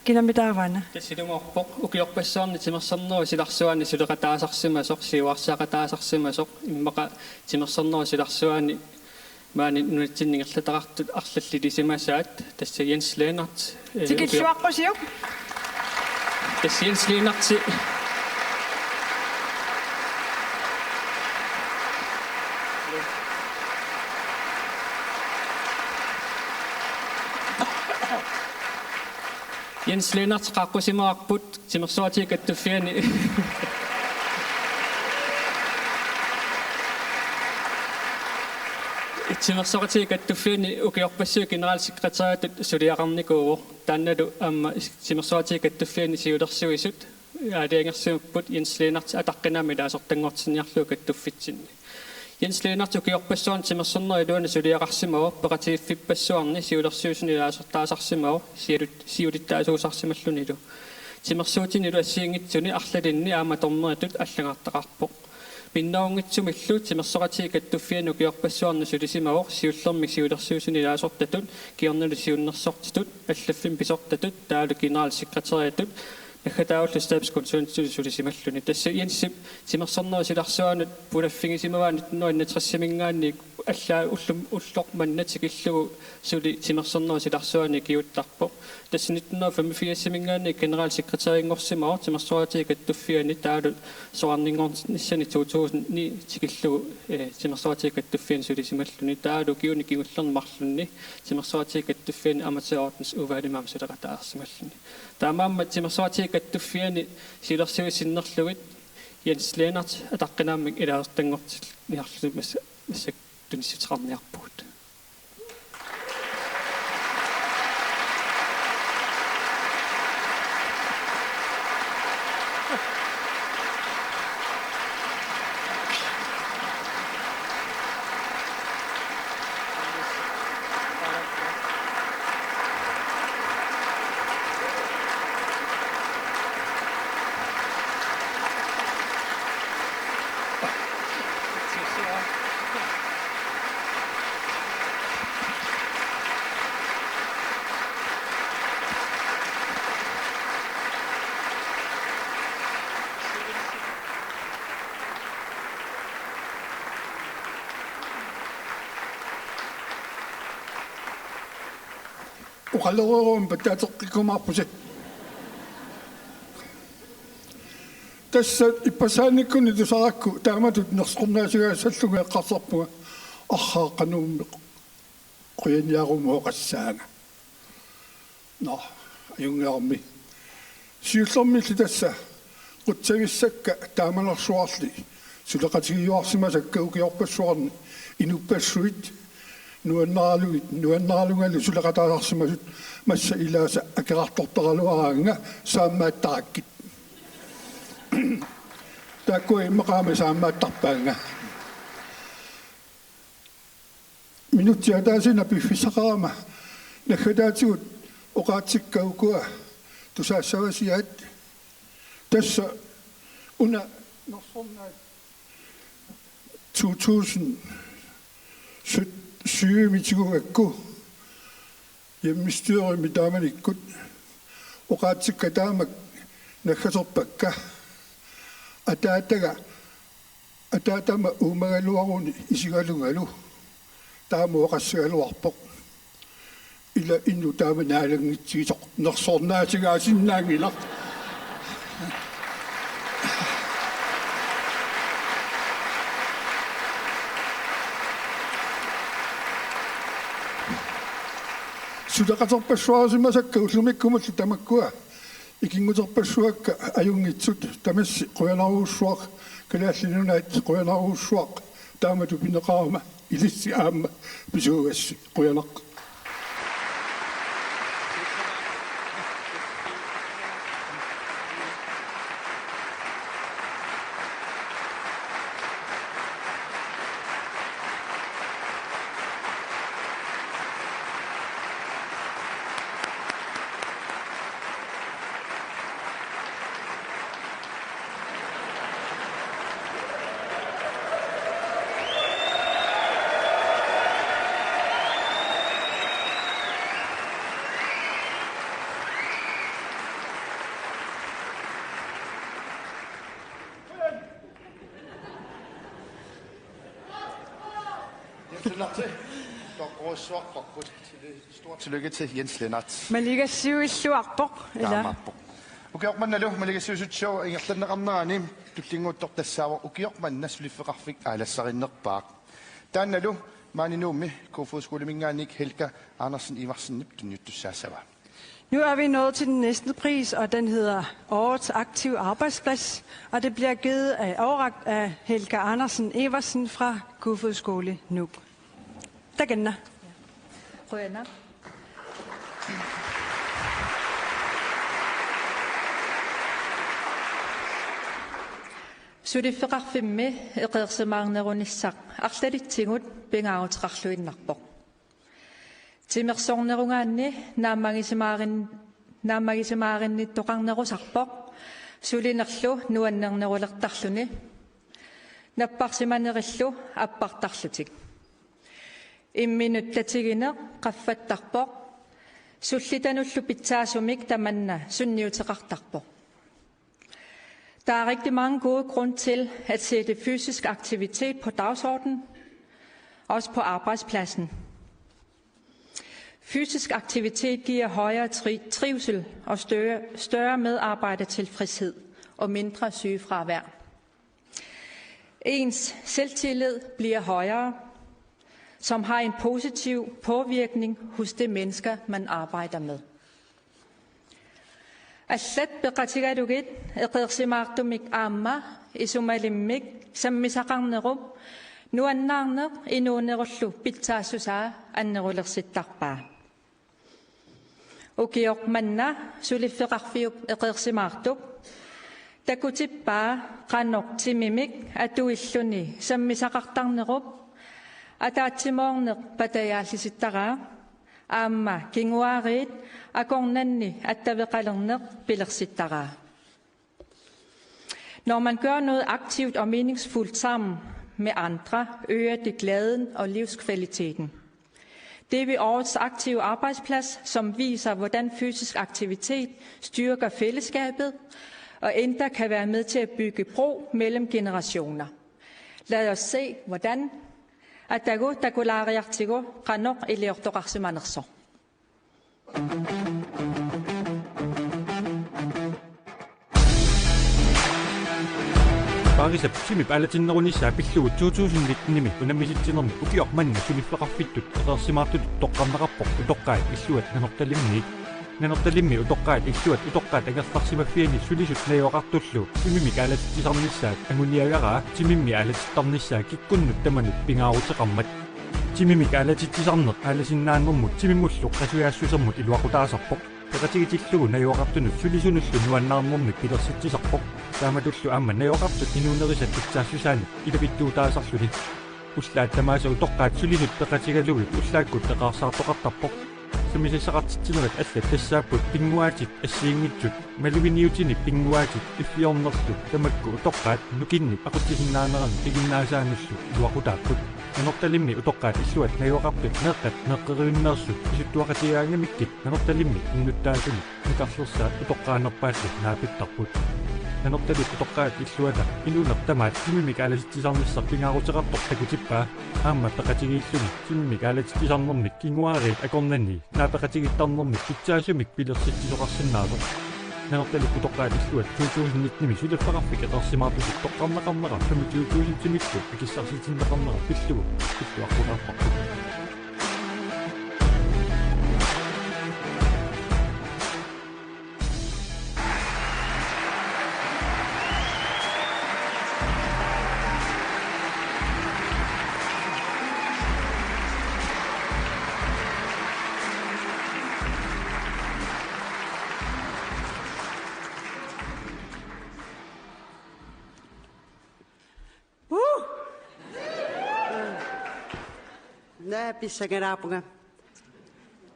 kinamitaavana тассилуморпоқ укиорпассаарни тимерсарнеру силарсуаани сулеқатаасарсимасоқ сиуарсаақатаасарсимасоқ иммақа тимерсарнеру силарсуаани маани нунатсиннингерлатақартут арлаллилисимасаат тасса Jens Lennart тикиллуаққусиук тасса Jens Lennart Jens Lennart qaqqusимаарпут тимерсуатикаттуффиани тимерсуатикаттуффиани укиорпассуу генералsekretariatet сулиақарникуу таанналу аама тимерсуатикаттуффиани сиулерсуисут аалиангерсимаппут Jens Lennart атаққинами лаасортангортинниарлуу каттуффитсинни Jens Lennart укиорпассуан тимерсернери луана сулиақарсимава оперативфиппассуарни сиулерсуусни лаасортаасарсимава сиулиттаасуусарсималлунилу тимерсуутинилу ассиингитсуни арлалинни аама торнеритут аллагаартақарпоқ миннаунгитсумиллу тимерсоратикаттуффиану укиорпассуарни сулисимавоқ сиуллерми сиулерсуусни лаасортатут киорнали сиуннерсортитут аллаффим писортатут таалу генералsekretariatut нахатауллу стабсконсуунтсули сулисималлуни тасса Jensip тимерсернери силарсуанут пулаффигисимаваанут нуаннатрессимингаанни аллаа уллорманнатикиллугу сули тимерсернери силарсуани киуттарпо тасса 1985-симингаанни генералsekretariнгорсимава тимерсоратикаттуффиани таалу соарнингорниссани 2009 тикиллугу тимерсоратикаттуффиани сулисималлуни таалу киуни кигуллернмарлунни тимерсоратикаттуффиани аматеорденс уваалимаам сулеқатаарсималлуни таамаамма тимерсоратикаттуффиани силерсуисиннерлугит Jens Lennart атаққинааммик илаертангортил ниарлумас массак тунissutеқарниарпугут uqalleruurum pattaatеққикумаарпуси тасса иппасааниккуни тусаракку тааматут нерсқорнаасугаасаллуга эққарсарпуга архааққанууммеқ quyanniarumuoqassaanga no ayungearmi siullormilli tassa qutsagissakka taamanersuarli suleqatigiuarsimasakka ukiorpassuarni inupassuit nuannaralungallu suleqataarsimasut massa ilaasa akerartortaraluaraanga saammaаттarakkit takkui maqaami saammaattarpaanga minuuttia taasina piffissaqarama nakhataatigut oqaatsikkaukkua tusaassavasiat tassa una norsornaat 2007 hjemmestyret med damanikkut oqaatsikka nakhasorpakka ataatama uumagaluaruni isigalungalu taamuoqassagaluarpoq ila innu taamanaalangitsigitoq nersornaatigaasinnaangilaq sudaqatorpassuarasimasakka ullumikkumullu tamakkua ikingutorpassuakka ajungitsut tamassi quyanarussuaq kalaallinunaat quyanarussuaq taamatu pineqarama ilissi aamma pisuugassi quyanaq Stort tillykke til Jens Lennart. Malika siuissuarpoq ila ukiormannalu malika siusutsoo ingerlanneqarnerani tullinguuttortassaava ukiormanna suliffeqarfik aalassarinnерpaaq taannalu maaninuummi KFU-skolemingaannik Helga Andersen Iversen tunjuttussaasava. Nu er vi nået til den næste pris, og den hedder Årets Aktiv Arbejdsplads, og det bliver givet overrakt af Helga Andersen Eversen fra KFU-skole Nuuk. Takenna. Rønner. Sudifeqarfimmi eqeersimaarnerunissaq арлалитсигут пингаагутеқарлуиннарпоқ тимерсорнерунгаанни нааммагисимааринниттоқарнерусарпоқ сулинерлу нуаннернерулертарлуни наппарсиманериллу аппартарлутик имминуттатигине qaffаттарпоқ суллитануллу питсаасумик таманна сунниутеқартарпоқ. Der er rigtig mange gode grunde til at sætte fysisk aktivitet på dagsordenen, også på arbejdspladsen. Fysisk aktivitet giver højere trivsel og større medarbejdertilfredshed og mindre sygefravær. Ens selvtillid bliver højere, som har en positiv påvirkning hos de mennesker, man arbejder med. Аллат пеқатигалугит эқерсимаартумик аама исумалиммик саммисақарнеруп нуаннаарнеқ инуунеруллу питсаассусаа аннерулерситтарпаа укиоқманна сулиффеқарфиуп эқерсимаартуп такутиппаа қаноқ тимимик атуиллуни саммисақартарнеруп атаатсимоорнеқ патаяаллиситтараа аама кингуарит акорнанни аттавеқалернеқ пилерситтараа. Når man gør noget aktivt og meningsfuldt sammen med andre, øger det glæden og livskvaliteten. Det er ved årets aktive arbejdsplads, som viser, hvordan fysisk aktivitet styrker fællesskabet og endda kan være med til at bygge bro mellem generationer. Lad os se, hvordan Atago takulariartigo qanoq iliortoqarsimanerso. Parisap simip alatinnerunissa pillugu 2019-nimi unammisittinermi ukiormanna sulifleqarfittut eqersimaartut toqqarnaqarpoq utoqqaat illuat nanortalimmi utoqqaat illuat utoqqaat angerlarsimaffiani sulisut nayoqartullu simimik alatittisarnissaat anguniagaraa simimmi alatittarnissaa kikkunnut tamanut pingaaruteqarmat simimik alatittisarneq alasinnaannermut simimulluq qasuyaassusermut iluaqutaasarpoq peqatigitillugu nayoqartunut sulisunullu nuannaarnermik pilersittisarpoq taamatullu aamma nayoqartut inuunerisat itsaassusaani ilapittuutaasarluni ullaat tamaasa utoqqaat sulisut peqatigalugut ullaakkut teqaarsaartoqartarpoq sumisissaqartittinerit allat tassaapput pinguaatit assiingitsut maluviniutini pinguaatit iffiornerlu tamakku utoqqaat nukinni aquttisinnaanерани piginnaasaanullu iluaqutaapput nanortalimmi utoqqaat illuat nayoqartut neeqqat neqqeriunneersut isuttuaqatigaangamikkit nanortalimmi innuttaasuni nikarlersaat utoqqaanerpaallu naapittarput nanortalit utoqqaat illuata inuunertamaat simimik alasittisarnissar pingaaruteqartor takutippaa aamma peqatigiilluni simimik alasittisarnermik kinguaariit akornanni naapeqatigittarnermik pitsaasumik pilersittisoqarsinnaasoq nanortalit utoqqaat illuat 2019-nimi sulifleqarfik eqersimaartusut toqqarnaqarnera 25-timikku akissarsitinneqarnera pilluarqutarpartu Pissangaraapunga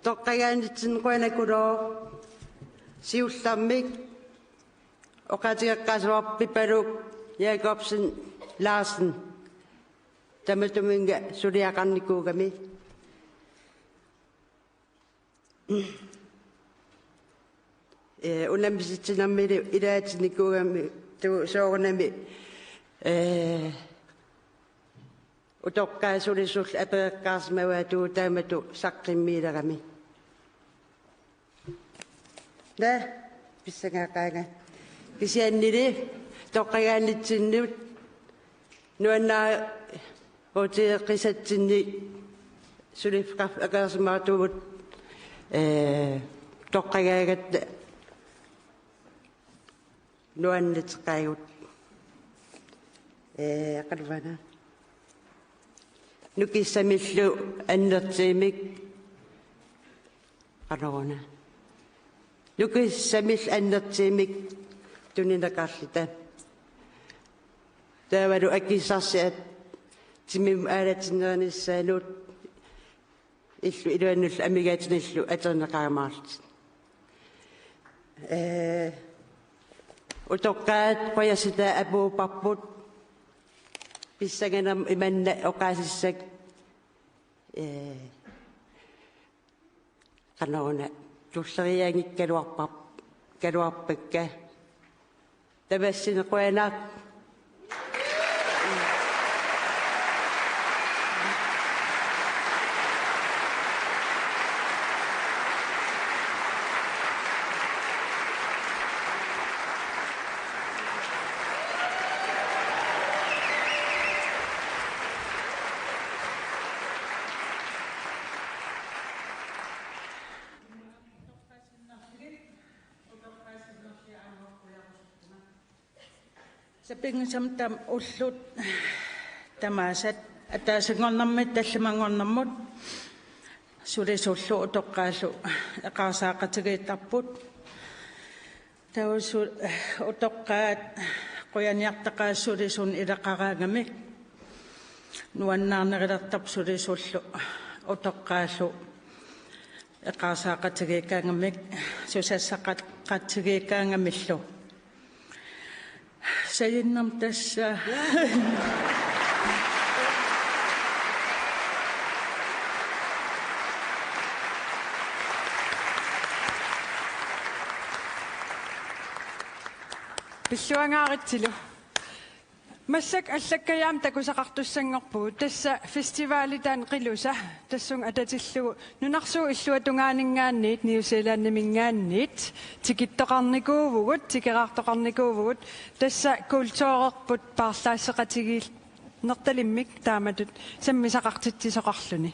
toqqagaanitsin qoinakuloo siullammik oqatigaqqasuarpipaluk Jacobsen Larsen tamatuminga suliaqarnikuugami unammisitsinarmili ilaatinikuugami soorunami utoqqaasulisull apeeqqaarsmavaatu taamatu saqqimmiilerami na pissangaaqaanga kisiannili toqqagaanitsinniut nuannaa utiiqqisatsinni sulifqaf aqaarsimaatuvut toqqagaagat nuanniteqqaagut qalvana nukissamillu annertiimik qanoruna nukissamil annertiimik tuninaqarlita taavalu akissarsiat timim aalatinneernissaanut illu iluannull amigaatinillu aterneqaamaarlut utoqqaat qoyasita apuuparput pissanganam imanna oqaasissak qanoruna tulleriaangikkaluarpap kaluarpakka tamassinequanaaq Sapingisam tam ullut tamaasat ataasingornermit tallamangornermut sulisullu utoqqaallu eqarsaaqatigiittarput tausu utoqqaat qoyaniartaqaassulisun ilaqaraangamik nuannaarnerilertarp sulisullu utoqqaallu eqarsaaqatigiikkaangamik susassaqatigiikkaangamillu sayyinnam tassa Pissuangaarittilu Масsak аллаккаяам такусақартуссангорпуу тасса фестивалитаан қилуса тассун ататиллугу нунарсуу иллуатунгаанингаанниит Нью-Зеланднимингаанниит тикиттоқарникуувгут тикераартоқарникуувгут тасса культуурерпут паарлаассеқатигиил нерталиммик тааматут саммисақартитсисоқарлуни.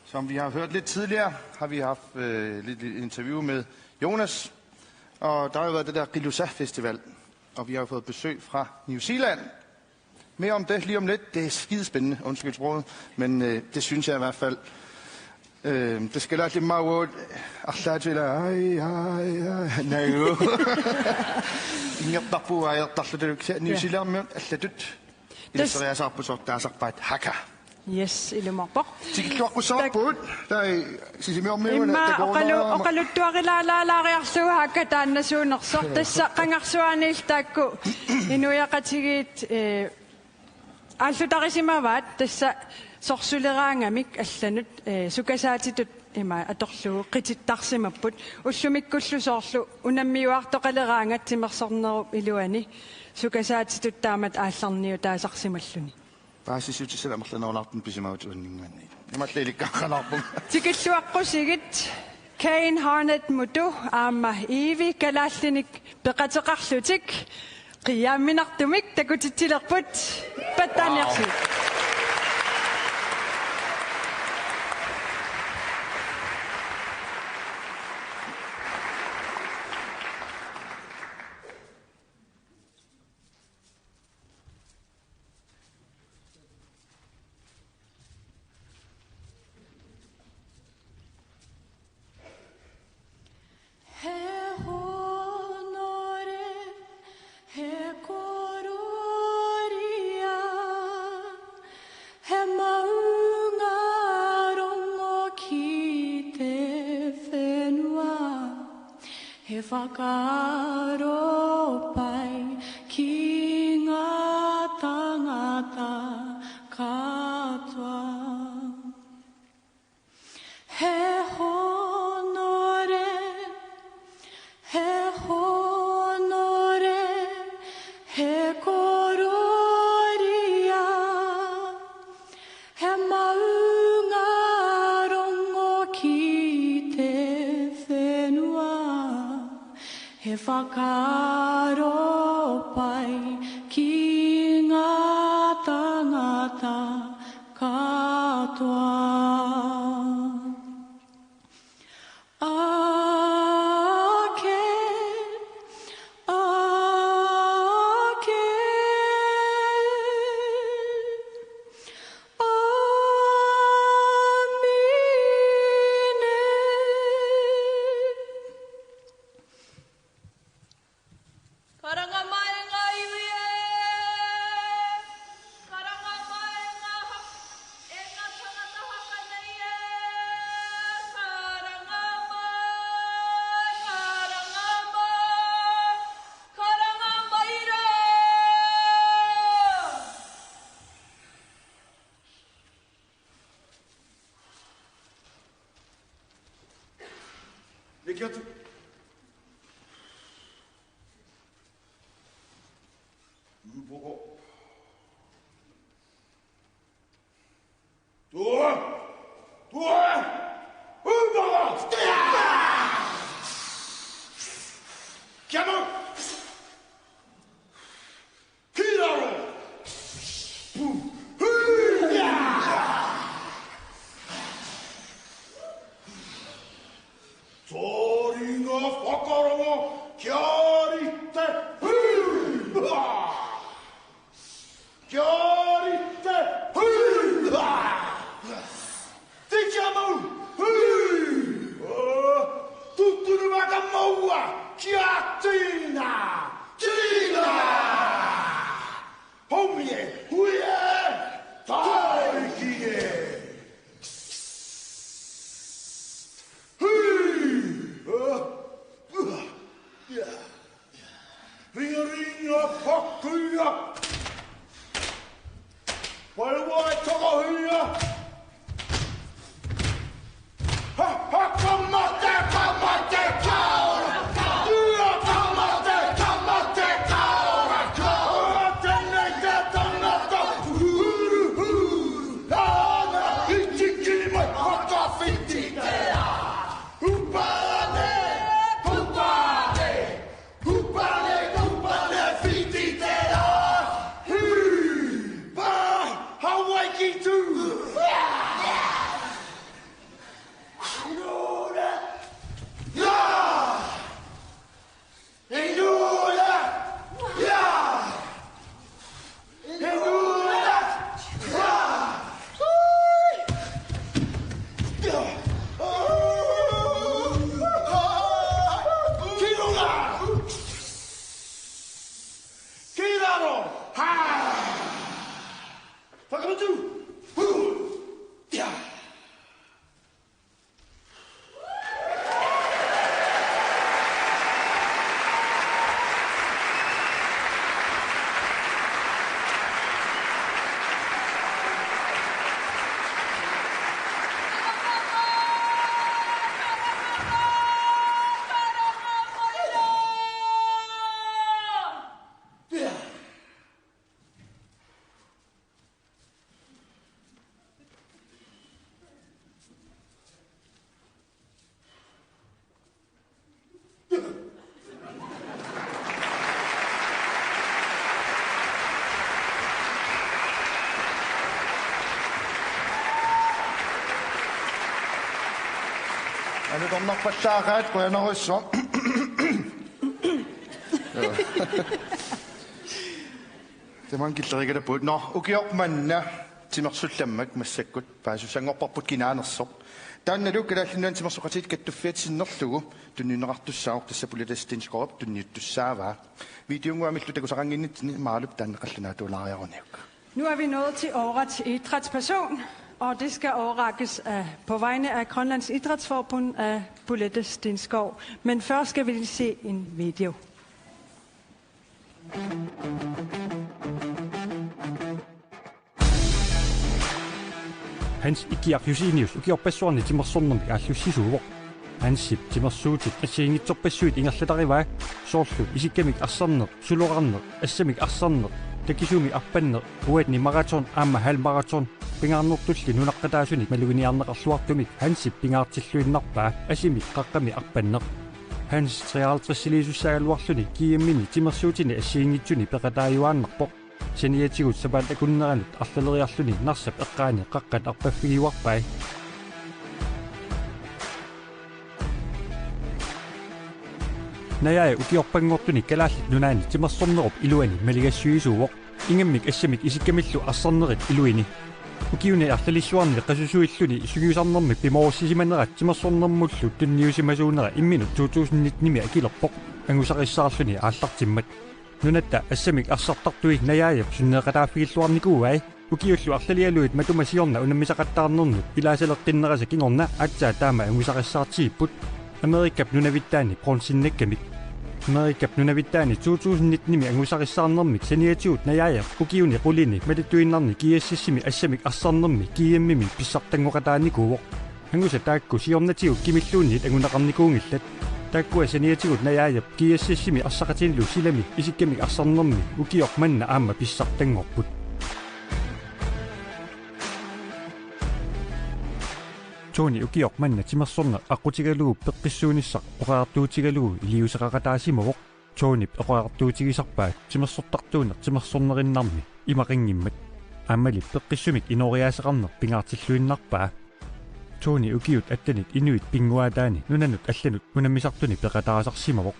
Som vi har hørt lidt tidligere, har vi haft lidt interview med Jonas, og der har jo været det der Qilusa Festival, og vi har jo fået besøg fra New Zealand. Mere om det lige om lidt. Det er skidespændende, undskyld sproget, men det synes jeg i hvert fald. Det skal lade lidt meget ud. Nej jo. Ingen babu er der New Zealand med alladut. Det er så på så der er så bare hakka. Yes, ilumorpoq. Tikittuaqqussarput tai sisimiormiuna oqaluttuarilaalaalariarluuhaakka taannasuunersoq tassa qangarsuaniil taakku inuyaqatigiit ааллутарисимаваат тасса сорсулераангамик алланут сукасаатитут има аторлугу qitittарсимаппут уллумиккуллусоорлу унаммиуартоқалераангат тимерсорнеруп илуани сукасаатитут таамат аалларниу таасарсималлуни Baasisutiselammerlanorlartun pisimautuunningaanni. Imallilikkaaqalarpum. Tikilluaqqussigit Kane Harnett Mutu aamma Iivi kalaallinik peqateqarlutik qiyaamminartumik takutittilerput pattaaniarsi. Whakaropai ki ngā tangata katoa. He honore, he kororia, he maunga rongo ki te whenua. He whakaropai ki ngā tangata katoa. Yeah. Nyt on nokpassaaqaat qoyanaruissua. Teman killeriga put. No, ukiormanna timersullammak massakkut paasussangorparput kinaanersoq. Taannalu kalaallinnuan timersoqatit kattuffiatsinnerlugu tunninerartussaaq tassapulitastins tunniuttussaavaa. Videonguamillu takusaqanginnitni maalup taanneqallanaatuulaariaruniuk. Nu er vi nået til årets idrætsperson, og det skal overrækkes på vegne af Grønlands Idrætsforbund af Bolette Stenskov. Men først skal vi lige se en video. Hans ikiarjusinius ukiorpassuarni timersornermi aallussisuuvoq. Hansip timersuutit assiingitsorpassuit ingerlatarivaa soorlu isikkamik arsarneq suluqarneq assamik arsarneq takisumi arpanneq uatni maraton aamma halmaraton pingaarnertulli nunaqqataasuni maluginiarneqarluartumik Hansip pingaartilluinnarpaa asimik qaqqami arpanneq. Hans 53 silisussaaluarluni kiimmini timersuutini assiingitsuni peqataayuaannerpoq. Seniatigut sabat akunneranut arlaleriarluni narsap eqqaani qaqqat arpaffigiuarpai. Najaya ukiorpangortuni kalaallit nunaani timersornerup iluani maligassuisuuvoq. Ingammik assamik isikkamillu arsarnerit iluini. Ukiuni arlalissuarni qasusuilluni sugiusarnermik pimorissisimanerat timersornermullu tunniusimasuunera imminut 2019 akilerpoq. Angusaqissaarluni aallartimmat. Nunatta assamik arsartartuik najaajap sunneqataaffigiluarnikuuai ukiullu arlalialuit matumasiorna unammisaqattaarnernut ilaasaleqqinnerasa kingorna atsaa taama angusaqissaartiipput Amerikap nunavittaani bronsinnakkamik Amerikap nunavittaani 2019 angusaqissaarnermik saniatiut najaajap ukiuni qulini matattuinnarni kiassissimi assamik arsarnermi kiammimi pissartangoqataanikuuvoq angusa taakku siornatiuk kimilluunnit angunaqarnikuungillat Takkua saniatigut najaajap kiassissimi arsaqatinlu silami isikkamik arsarnermi ukiormanna aamma pissartangorput. Toni ukiormanna timersorner aqutigalugu peqqissuunissaq oqaartuutigalugu iliusaqaqataasimuvoq. Toni oqaartuutigisarpaat timersortartuuneq timersornerinnarmi imaqingimmat. Aamali peqqissumik inoriaasaqarner pingaartilluinnarpaa. Toni ukiut attanit inuit pinguataani nunanut allanut unammisartuni peqataasarsimawoq.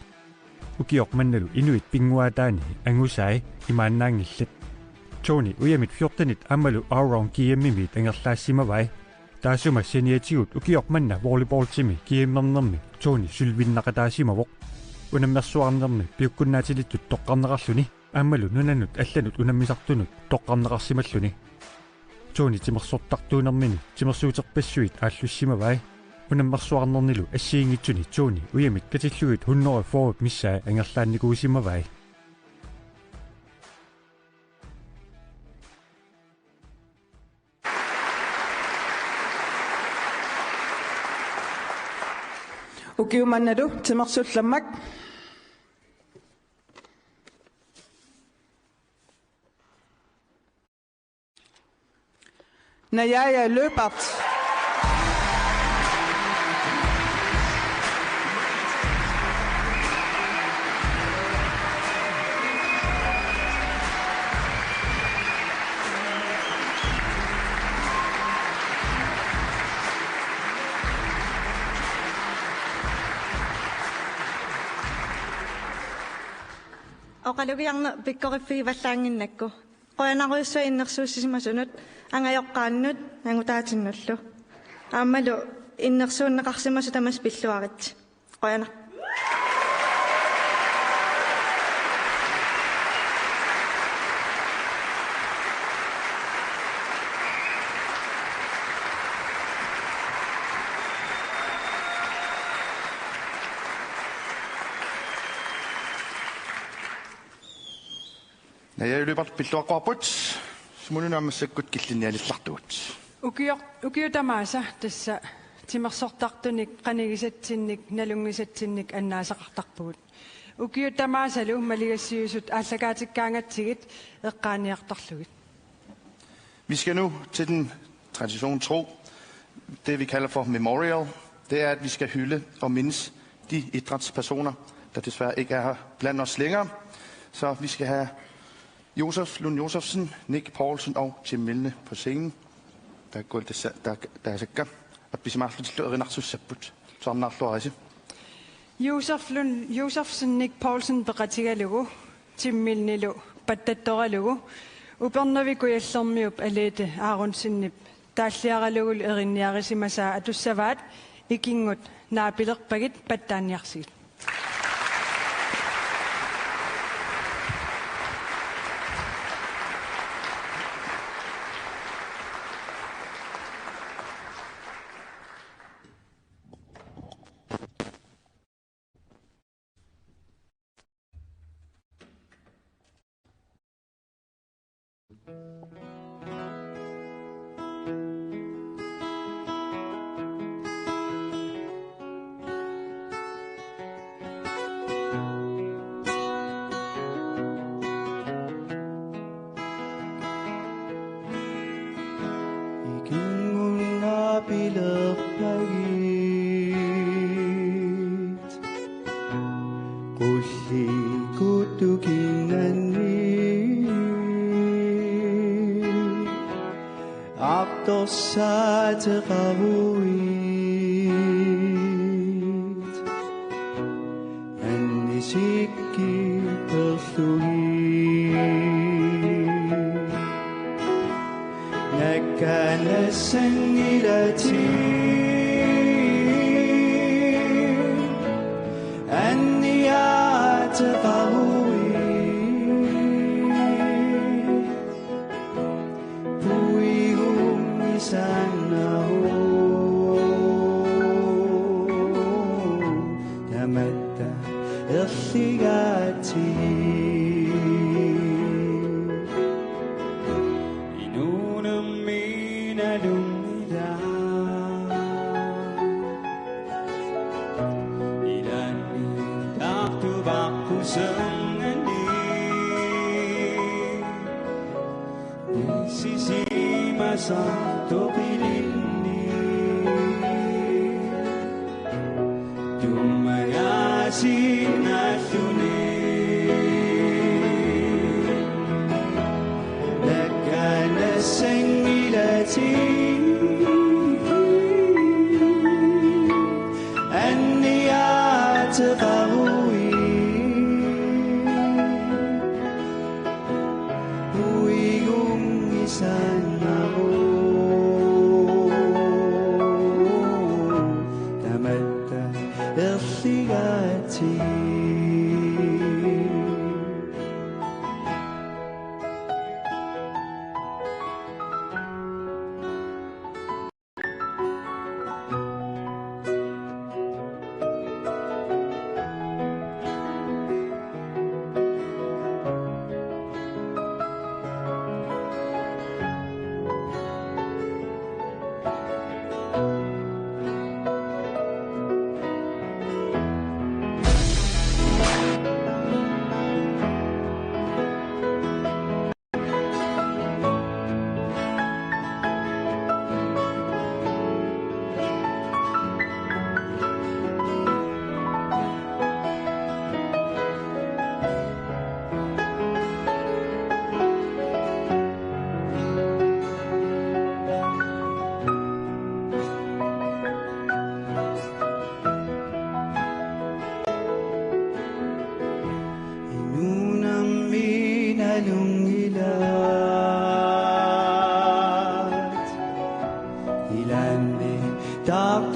Ukiormannalu inuit pinguataani angusai imaannaangillat. Toni uyamit 14 ammalu around kiammimit angerlaassimavai. Taasuma seniatigut ukiormanna volleyball-timi kiammernermi Toni sylvinnaqataasimawoq. Unammersuarnermi piukkunnaatilittut toqqarnerarluni ammalu nunanut allanut unammisartunut toqqarnerarsimalluni. Toni timersortartuunermini timersuuterpassuit aallussimavai unammersuarnernilu assiingitsuni Toni uyamit katillugut 100 forward missaa angerlaannikuusimavai. Ukiumannadu timersullammak Najaya Løbert. Oqalugiarna pikkorifigivallaanginnakku. Qoyanaruissua innersuussisimasunut angajorqaannut angutaatinnullu. Aammalu иннерсууннеқарсимасу тамас пиллуарит qoyana Jeg løber pilluaqorput sumununaammassakut killinnialillartugut. Ukiutamasa tassa timersortartunik qanigisatsinnik nalungisatsinnik annaasaqartarpugut. Ukiutamasalu maligassiusut aallakaatikkaangatsigit eqqaaniartarlugit. Vi skal nu til den tradition tro, det vi kalder for memorial. Det er, at vi skal hylde og mindes de idrætspersoner, der desværre ikke er her blandt os længere. Så vi skal have Josef Lund Josefsen, Nick Poulsen og Tim Milne på scenen. Der er gået det der er sikker at vi smart lidt lød rinarsus sabut. Så om nart rejse. Josef Lund Josefsen, Nick Poulsen beratiga logo. Tim Milne lo pattattora logo. Upernavi kujallermiup alete aarunsinnip taalliaralugul erinniarisimasa atussavaat ikingut naapilerpagit pattaanniarsigit.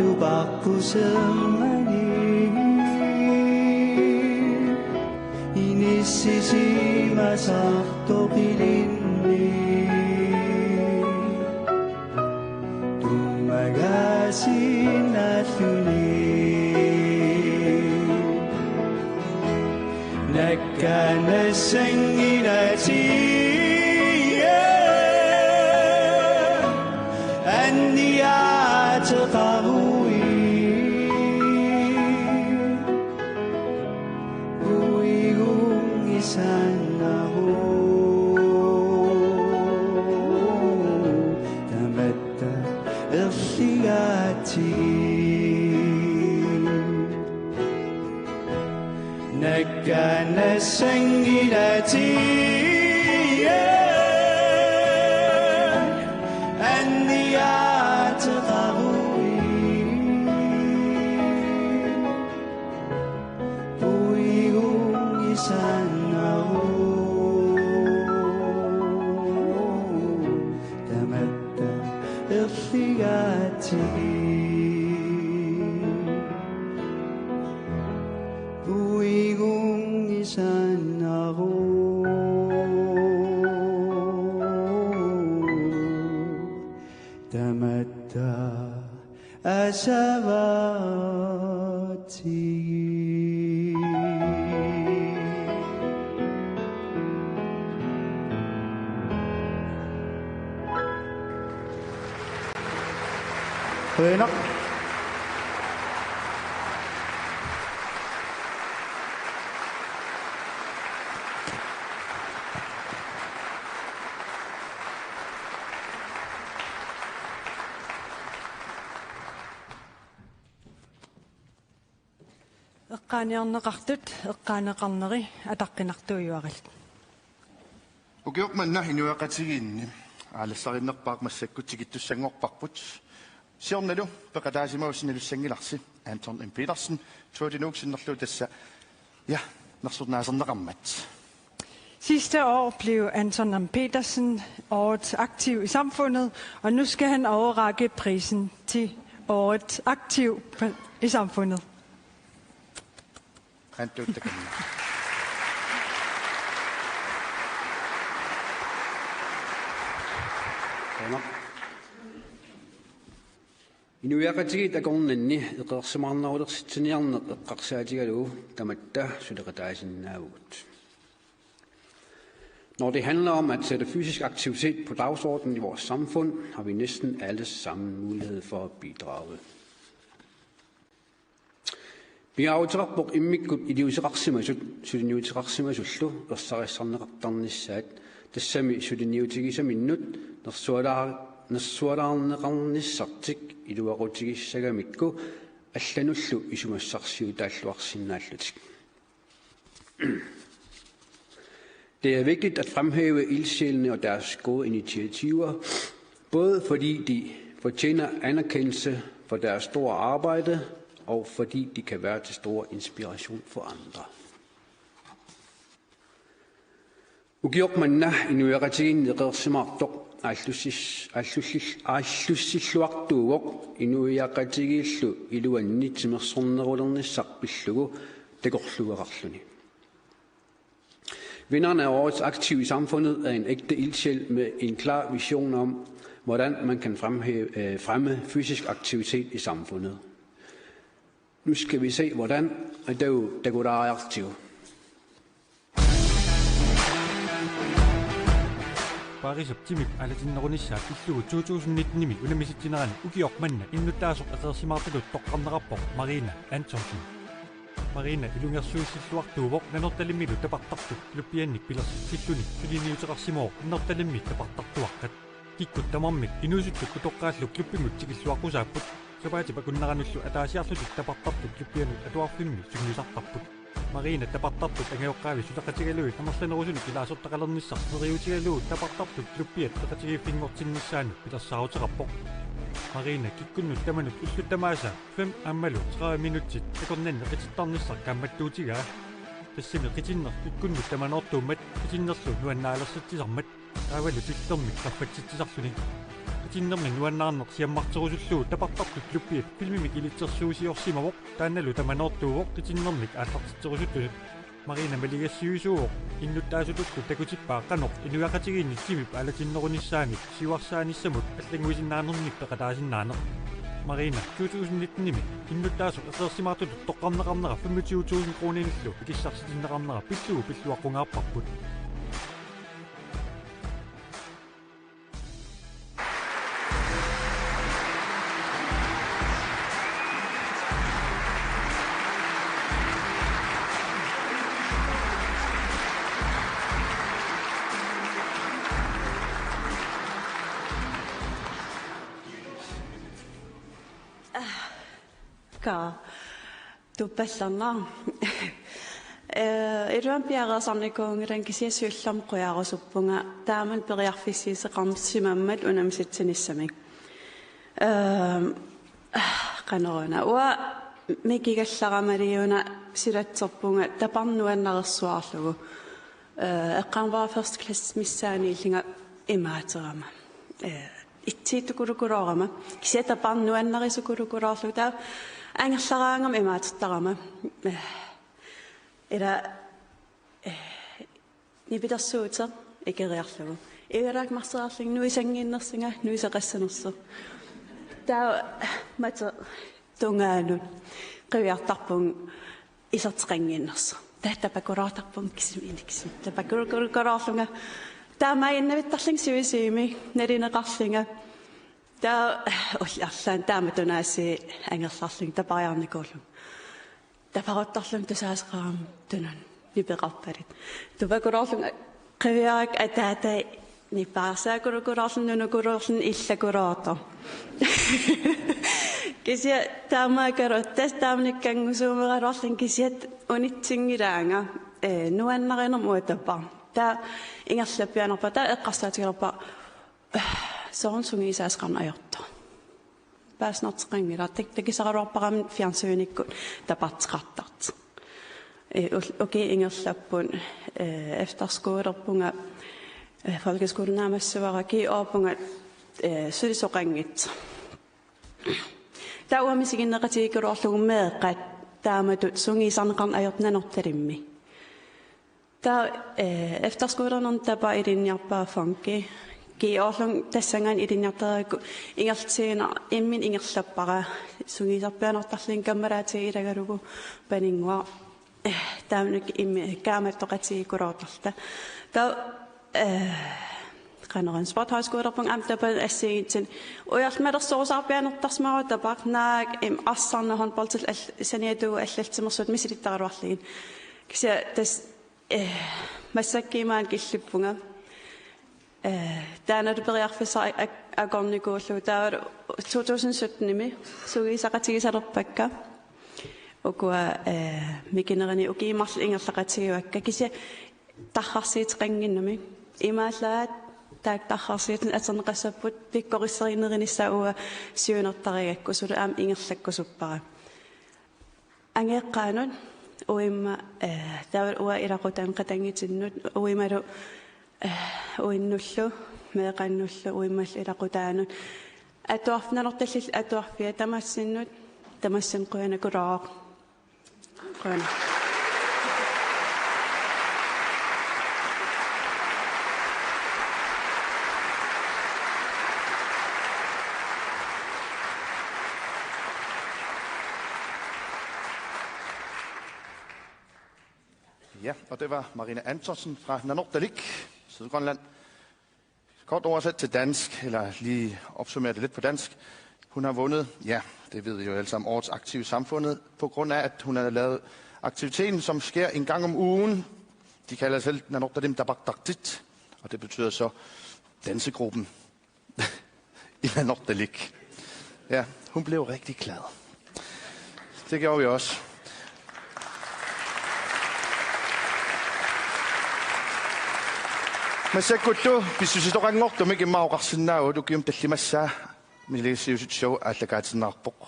du 바꾸성하니 이니시지 마삭도 비린니 둥마가시 나투니 내가 내 생이라지 أني أتقوي ويقوم يسنه تمتع اختياتي نكان السنجلاتي أني أتقوي ويقوم يسنه تمتع اختياتي ويقوم يسنه تمتع أسباتي Pøner. Eqqaaniarneqartut eqqaaneqarneri ataqqinartuiuaril. Ukiormanna inuaqatigiinni aalissarinerpaaq massakkutigitussanngorparput siornalu peqataasimausinalussangilarsi Anton M. Petersen tuadinuuksinnerlu tassa ja nersurnaasernaqarmat. Sidste år blev Anton M. Petersen årets aktiv i samfundet, og nu skal han overrække prisen til årets aktiv i samfundet. Inuiaqatigit akornanni eqersimarnarulersitsiniarneq eqqarsaatigalugu tamatta suleqataasinnaavut. Når det handler om at sætte fysisk aktivitet på dagsordenen i vores samfund, har vi næsten alle sammen mulighed for at bidrage. Biauterarpoq immikkut iliuseqarsimasut suliniutiqarsimasullu ersarissarneqartarnissaat tassami suliniutigisaminnut nersualaarneqarnissartik iluaqutigissagamikku аллануллу isumassarsiutaalluarsinnaallutik. Det er vigtigt at fremhæve ildsjælene og deres gode initiativer, både fordi de fortjener anerkendelse for deres store arbejde, og fordi de kan være til stor inspiration for andre. Ugiormanna inuiaqatigin neqersimaartoq аллуссиллуартуугоқ инуиақатигииллу илуанни тимерсорнерулерниссарпиллугу такорлугеқарлуни. Vinderen af årets aktiv i samfundet er en ægte ildsjæl med en klar vision om, hvordan man kan fremme fysisk aktivitet i samfundet. Nu skal vi se, hvordan det går der aktiv. Parisoptimip alatinnerunissat illugu 2019-imi unamisittinerani ukiormanna innuttaasoq aqersimaartalut toqqarnerarpoq Marina Antonsen. Marina ilungersuissilluartuuvoq nanertalimmilu tapartartut luppiannik pilersitsilluni suliniuteqarsimooq innertalimmik tapartartuaqqat kikkut tamarmik inuusuttuk kutoqqaalluk luppimut tikilluaqusaapput sapaati pakunneranullu ataasiarlutik tapartartut luppianut atuarfimmi sunnisartarput. Marina tapartartut angeoqqaavi suleqatigaluit amerlanerusunik ilaasortaqalernissar neriutigaluut tapartartut luppiat peqatigifinngortinnissaanut pilersaarutaqarpoq. Marina kikkunnut tamanut ullutamaasa 5 ammalu 30 minutsit takornanne qitittarnissar kaammattuutigaa. Tassimi qitinner kikkunnut tamanortuummat qitinnerlu nuannaalersatsisarmat aavalu tillermik qaffatsitsisarluni. тиннерми нуаннаарнер сиаммартерусуллуу тапартартут луппиат филмимик илитсерсуусиорсимавоқ таанналу таманортуувоқ титиннермик ааллартитсерусуттусут Marina малигассиусууоқ иннуттаасутутку такутиппаа каноқ инуяқатигиинни тимип алатиннерунissaanit сиуарсааниссамут аллангуисиннаанерник пеқатаасиннаанеқ Marina 2019-ними иннуттаасоқ эқерсимаартутут тоққарнеқарнера 25,000 кроониниллу икиссарситиннеқарнера пиллуаққунгаарпарпут Tuppellarna. Iruan piaqaasarnikuungiran kisiassuullarm quyaarusuppunga taaman periarfissiiseqarmissimammat unamsitsinnissamik. Qaneruna ua mikigallaramaaliuna silatserpunga taparnuannarissuarlugu. Eqqarnvara first class missaaniillinga imaaterama. Itsiitukulukuloorama kisiataparnuannarisukulukulaorlugu taa ангерлараангам имаатертарама эра нибидерсуутер икериарлугу игалаак марсераарлиг нуисангииннерсинга нуисеқассанерсо таа мата тунгаанут қивиартарпун исертеқангииннерсо тааттапакураатарпун кисиминиксим тапакурукураарлунга таамаиннавиттарлин сивисиими налинеқарлинга таа улларлаан тааматунааси ангерларлин тапариарникууллу тапароттарлун тусаасеқарам тунан нипеқарпалит тупакулоорлун қивиарак атаатай нипаасаакулукулоорлун нунукулоорлун иллакулоото кися таамаакарут тас таамниккангусуумералоорлун кисиат унитсингилаанга нуаннаринермуа таппар таа ингерлаппианерпа таа эққарсаатигерпа соонсунгисаасқарна ajorto пааснартеқангила такисаруарпарам фиансуиниккут тапартеқартарт окей ингерлаппун efterskolerpunga folkeskolenaamassuvara ki opunga sulisoqangit tauamisiginneqatiikuluorlugummeeqqat taamatut sungisarneqarn ajortnanortalimmi ta efterskolernerm tapa ilinniarpaa funky Georlung tassangan idinnertariku ingertsiina immin ingerlappara sungisarpianertarlin kammaraati ilagalugu paningua taamnik immi kaamattoqatiikuluortarta ta qaneran sporthøjskolerpung amtapan assigitin ujarlmalersoorsaarpianertarsmaru taparnaak im assarna håndboldtil saniatu allaltimersut misilittaruarligin kisia tas massakkiimaan killippunga Täällä periaatteessa agonnikuuluu tää 2017 sugisaqatigisarerpakka ukua mikinerani ukiimarl ingerlaqatiuakka kisia tarharsiitqanginnami imaallaat taak tarharsiitun aterneqassapput pikkorisserinerinissauua siunertarigakku sulu aam ingerlakkusuppara angeeqqaanut uimma tää ua ilaqutaan qatanngitinnut uimalu uinnullu meeqannullu uimmal ilaqutaanut atuarfnalertallil atuarfia tamassinut tamassin quyanakulaaq quana Ja, og det var Marina Antonsen fra Nanortalik, Sydgrønland. Kort oversat til dansk, eller lige opsummeret det lidt på dansk. Hun har vundet, ja, det ved I jo alle sammen, årets aktiv i samfundet, på grund af, at hun har lavet aktiviteten, som sker en gang om ugen. De kalder sig selv Nanortalim Dabakdaktit, og det betyder så dansegruppen i Nanortalik. Ja, hun blev rigtig glad. Det gjorde vi også. Masa kutu bisusitoqanngortum ikke mauqarsinnaagu tukium tallimassa milisiusutshow allakaatinnaarpoq.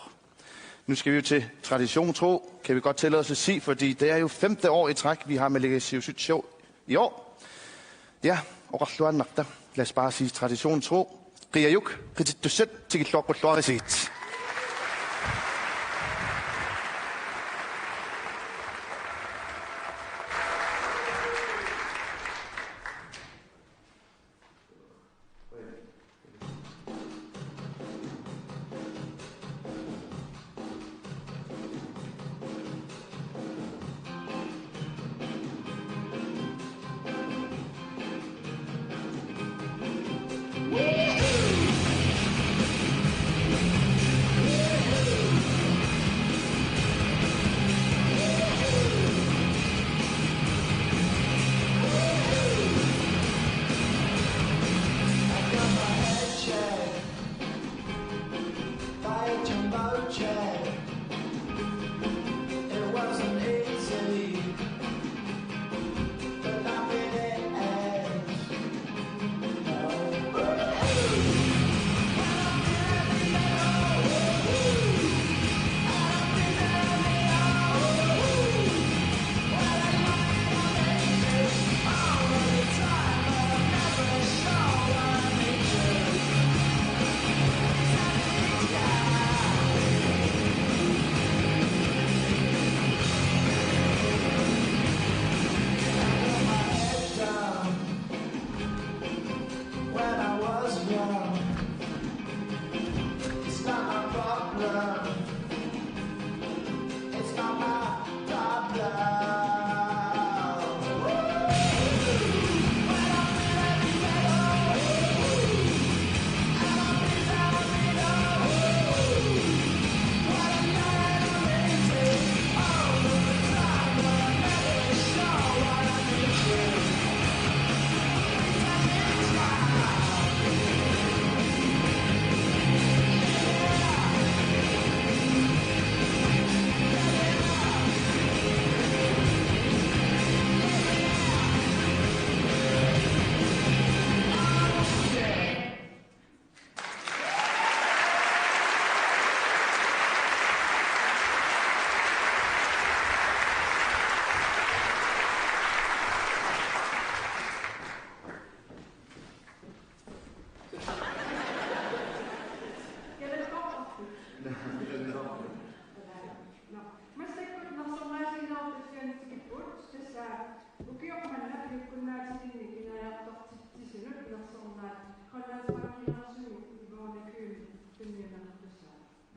Nu skal vi jo til tradition tro, kan vi godt tillade os at sige, fordi det er jo 5. år i træk, vi har milisiusutshow i år. Ja, oqarluannaqta. Lad os bare sige tradition tro. qiayuk qitittussat tigilluaqqulluarisiit.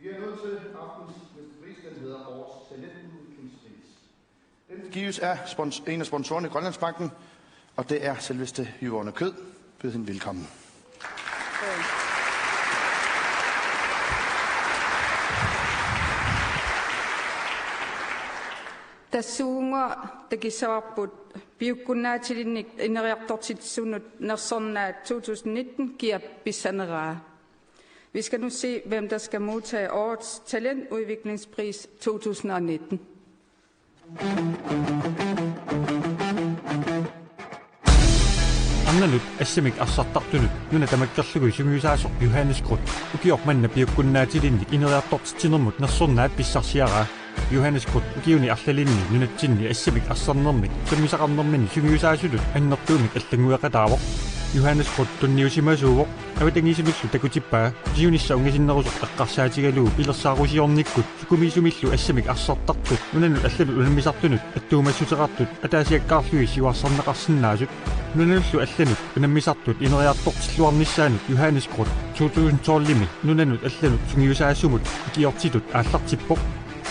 Vi er nået til aftens næste pris, den hedder Årets Talentudviklingspris. Den gives af en af sponsorerne i Grønlandsbanken, og det er selveste Yvonne Kød. Byd hende velkommen. Tasunga takisaarput piukkunnaatilinnik ineriartortitsunut nersornaat 2019 giver Bissaneraa. Vi skal nu se, hvem der skal modtage årets talentudviklingspris 2019. Annanut assamik assartartunut nuna tamakkerlugu sungiusaasor Johannes Krut ukiormanna piukkunnaatilinnik ineriartortitinermut nersornaat pissarsiaraa Johannes Krut ukiuni arlalinni nunatsinni assamik assarnermik sammisaqarnermini sungiusaasulut annertuumik allangueqataavoq Johannes Krut tunniusimasuuvoq awatangisimillu takutippaa jiunissa ungasinnerusoq eqqarsaatigalugu ilersaarusiornikkut sukumiisumillu assamik assartartut nunanut allanut unammisartunut attuumassuteqartut ataasiakkaarlui siuarsarneqarsinnaasut nunanullu allanut unammisartut ineriartortilluarnissaanut Johannes Krut 2012 nunanut allanut sungiusaasumut ikiortitut aallartippoq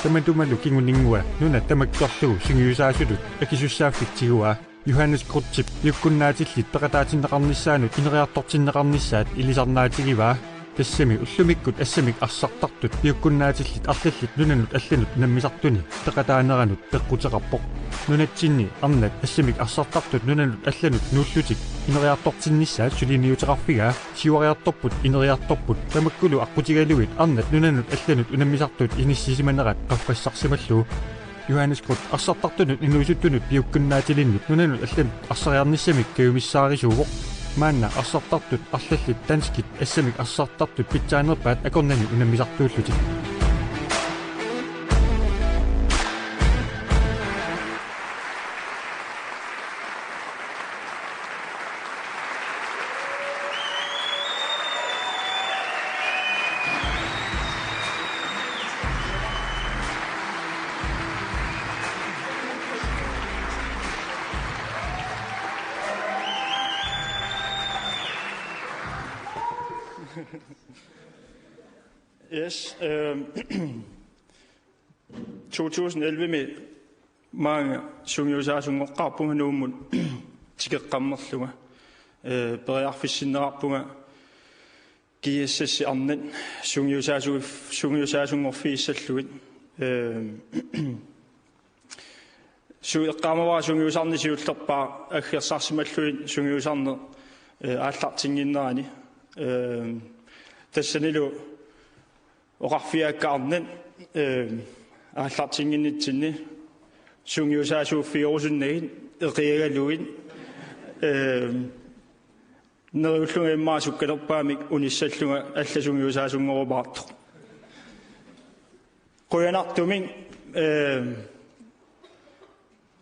tamantumallu kingunningua nuna tamakkorlugu sungiusaasutut akisussaaffiktiguaa Johannes Krutsip piukkunnaatillit peqataatinneqarnissaanut ineriartortinneqarnissaat ilisarnaatigivaa tassami ullumikkut assamik assartartut piukkunnaatillit arlallit nunanut allanut nammisartuni peqataaneranut peqquteqarpoq nunatsinni arnat assamik assartartut nunanut allanut nuullutik ineriartortinnissaat suliniuteqarfigaa siuariartorput ineriartorput tamakkulu aqqutigaluit arnat nunanut allanut unammisartut inissiisimanerat qaffassarsimallu Johannes Krut assartartunut inuisuttunut piukkunnaatilinnut nunanut allanut assariarnissamik kayumissaarisuuvoq maanna assartartut arlallit tanskit assamik assartartut pitsaanerpaat akornani unammisartuullutik Yes. 2011 med mange sungiusaasungoqqarpunga nuummun tikeqqammerluga periarfissinnerarpunga kiissassi arnan sungiusaasungorfiissalluit suiqqaamavaa sungiusarni siullerpaa aggersarsimalluit sungiusarne aallartinginnerani тассанилу оқарфиаккаарнан ааллартингиннитсинни сунгиусаасууффиорусуннагин эқиагалугин неруллунгаммаа суккалерпаамик униссаллунга алласунгиусаасунгорупаартоқ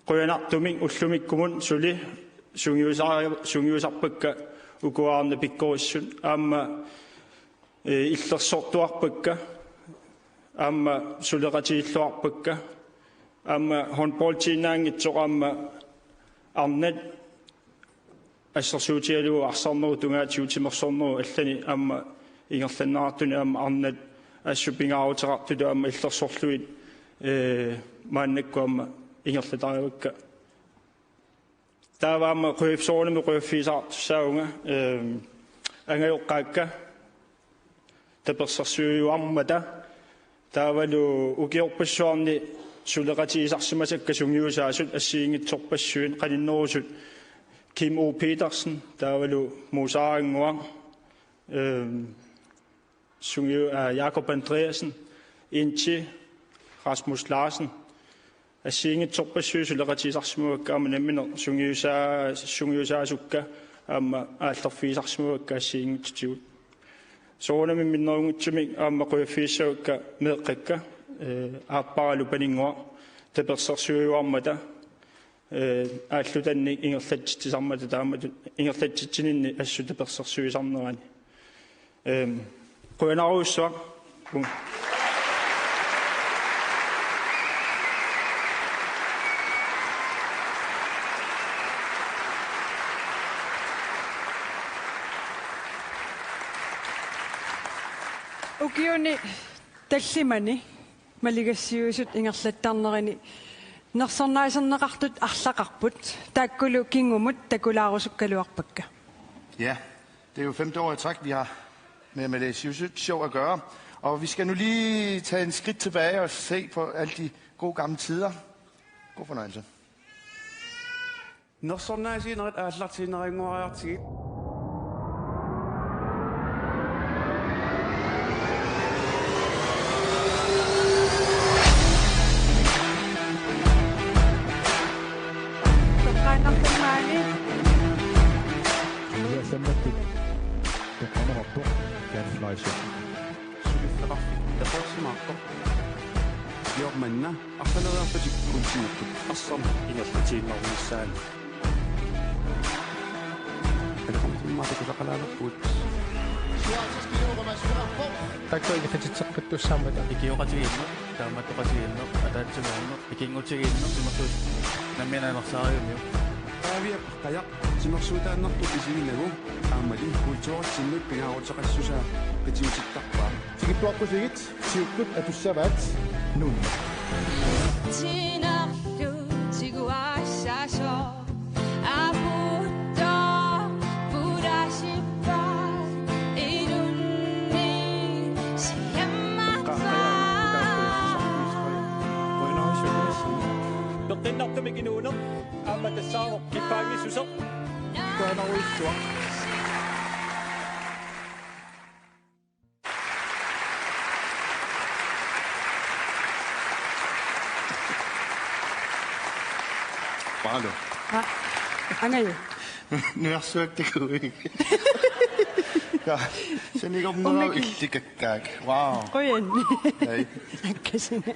қуянартумин уллумиккумун сули сунгиусарпакка укуаарна пиккориссун аама иллерсортуарпакка аама сулеқатииллуарпакка аама хонболтинаангитсоқаама арнат ассерсуутиалугу арсарнеру тунгаатиутимерсорнеру аллани аама ингерланнаартуни аама арнат ассупингаарутеқартулу аама иллерсорлуит мааннаккуама ингерлатариувакка тааваама қуифсоорнами қуиффисаартуссаагунга ангайоққаакка таперсерсуйуармата таавалу укиорпассуарни сулеқатиисарсимасакка сунгиусаасут ассиингитсорпассуин қалиннерусут Kim O. Petersen таавалу мусаарангуа сунгиу Jakob Andreasen Inchi Rasmus Larsen ассиингитсорпассуи сулеқатиисарсимуаккаама намминер сунгиусаасукка аама ааллерфиисарсимуакка ассиингитсутигут соонами миннерунгутсумик аама қуяффииссавакка меэққакка ааппаралу панингуа таперсерсуиуармата ааллутанни ингерлатситсармата таамату ингерлатситсининни ассу таперсерсуисарнерани қуянаруссуа Ukiuni tallimani maligassiuusut ingerlattarnerani nersarnaisernеqartut arlaqarput taakkulu kingumut takulaarusukkaluarpakka. Ja, det er jo 5. år i træk, vi har med Malaysia Show at gøre. Og vi skal nu lige tage en skridt tilbage og se på alle de gode gamle tider. God fornøjelse. Nersarnaisinerit aallartiineringuariartigit Jormanna aqalalerpatikkuntinukkut arsarna ingerlatiinnernissaani алеқамтиммаатакулақалаалерпут таккои хатитсеққаттуссаамата икиоқатигииннер тааматтоқатигииннер атаатсугааннер икингутигииннер симерсуут намминаанерсаариумиу таавиаққаяқ симерсуутааннарту исигинагу аамали культуурсиннут пингаарутеқассусаа патиутиттарпаа тигитуаққусигит сиуккут атуссаваат нун Tinarlu tiguashaso aputto purashipa irunni siyamata Beqinnartumiginuuner aama tassaaroq kippaangisusoq kuanaruissua Hallo. Angayo. Nu har jeg søgt det kunne ikke. Ja, sen ikke om noget ikke gak. Wow. Qoyan. Hey. Kasina.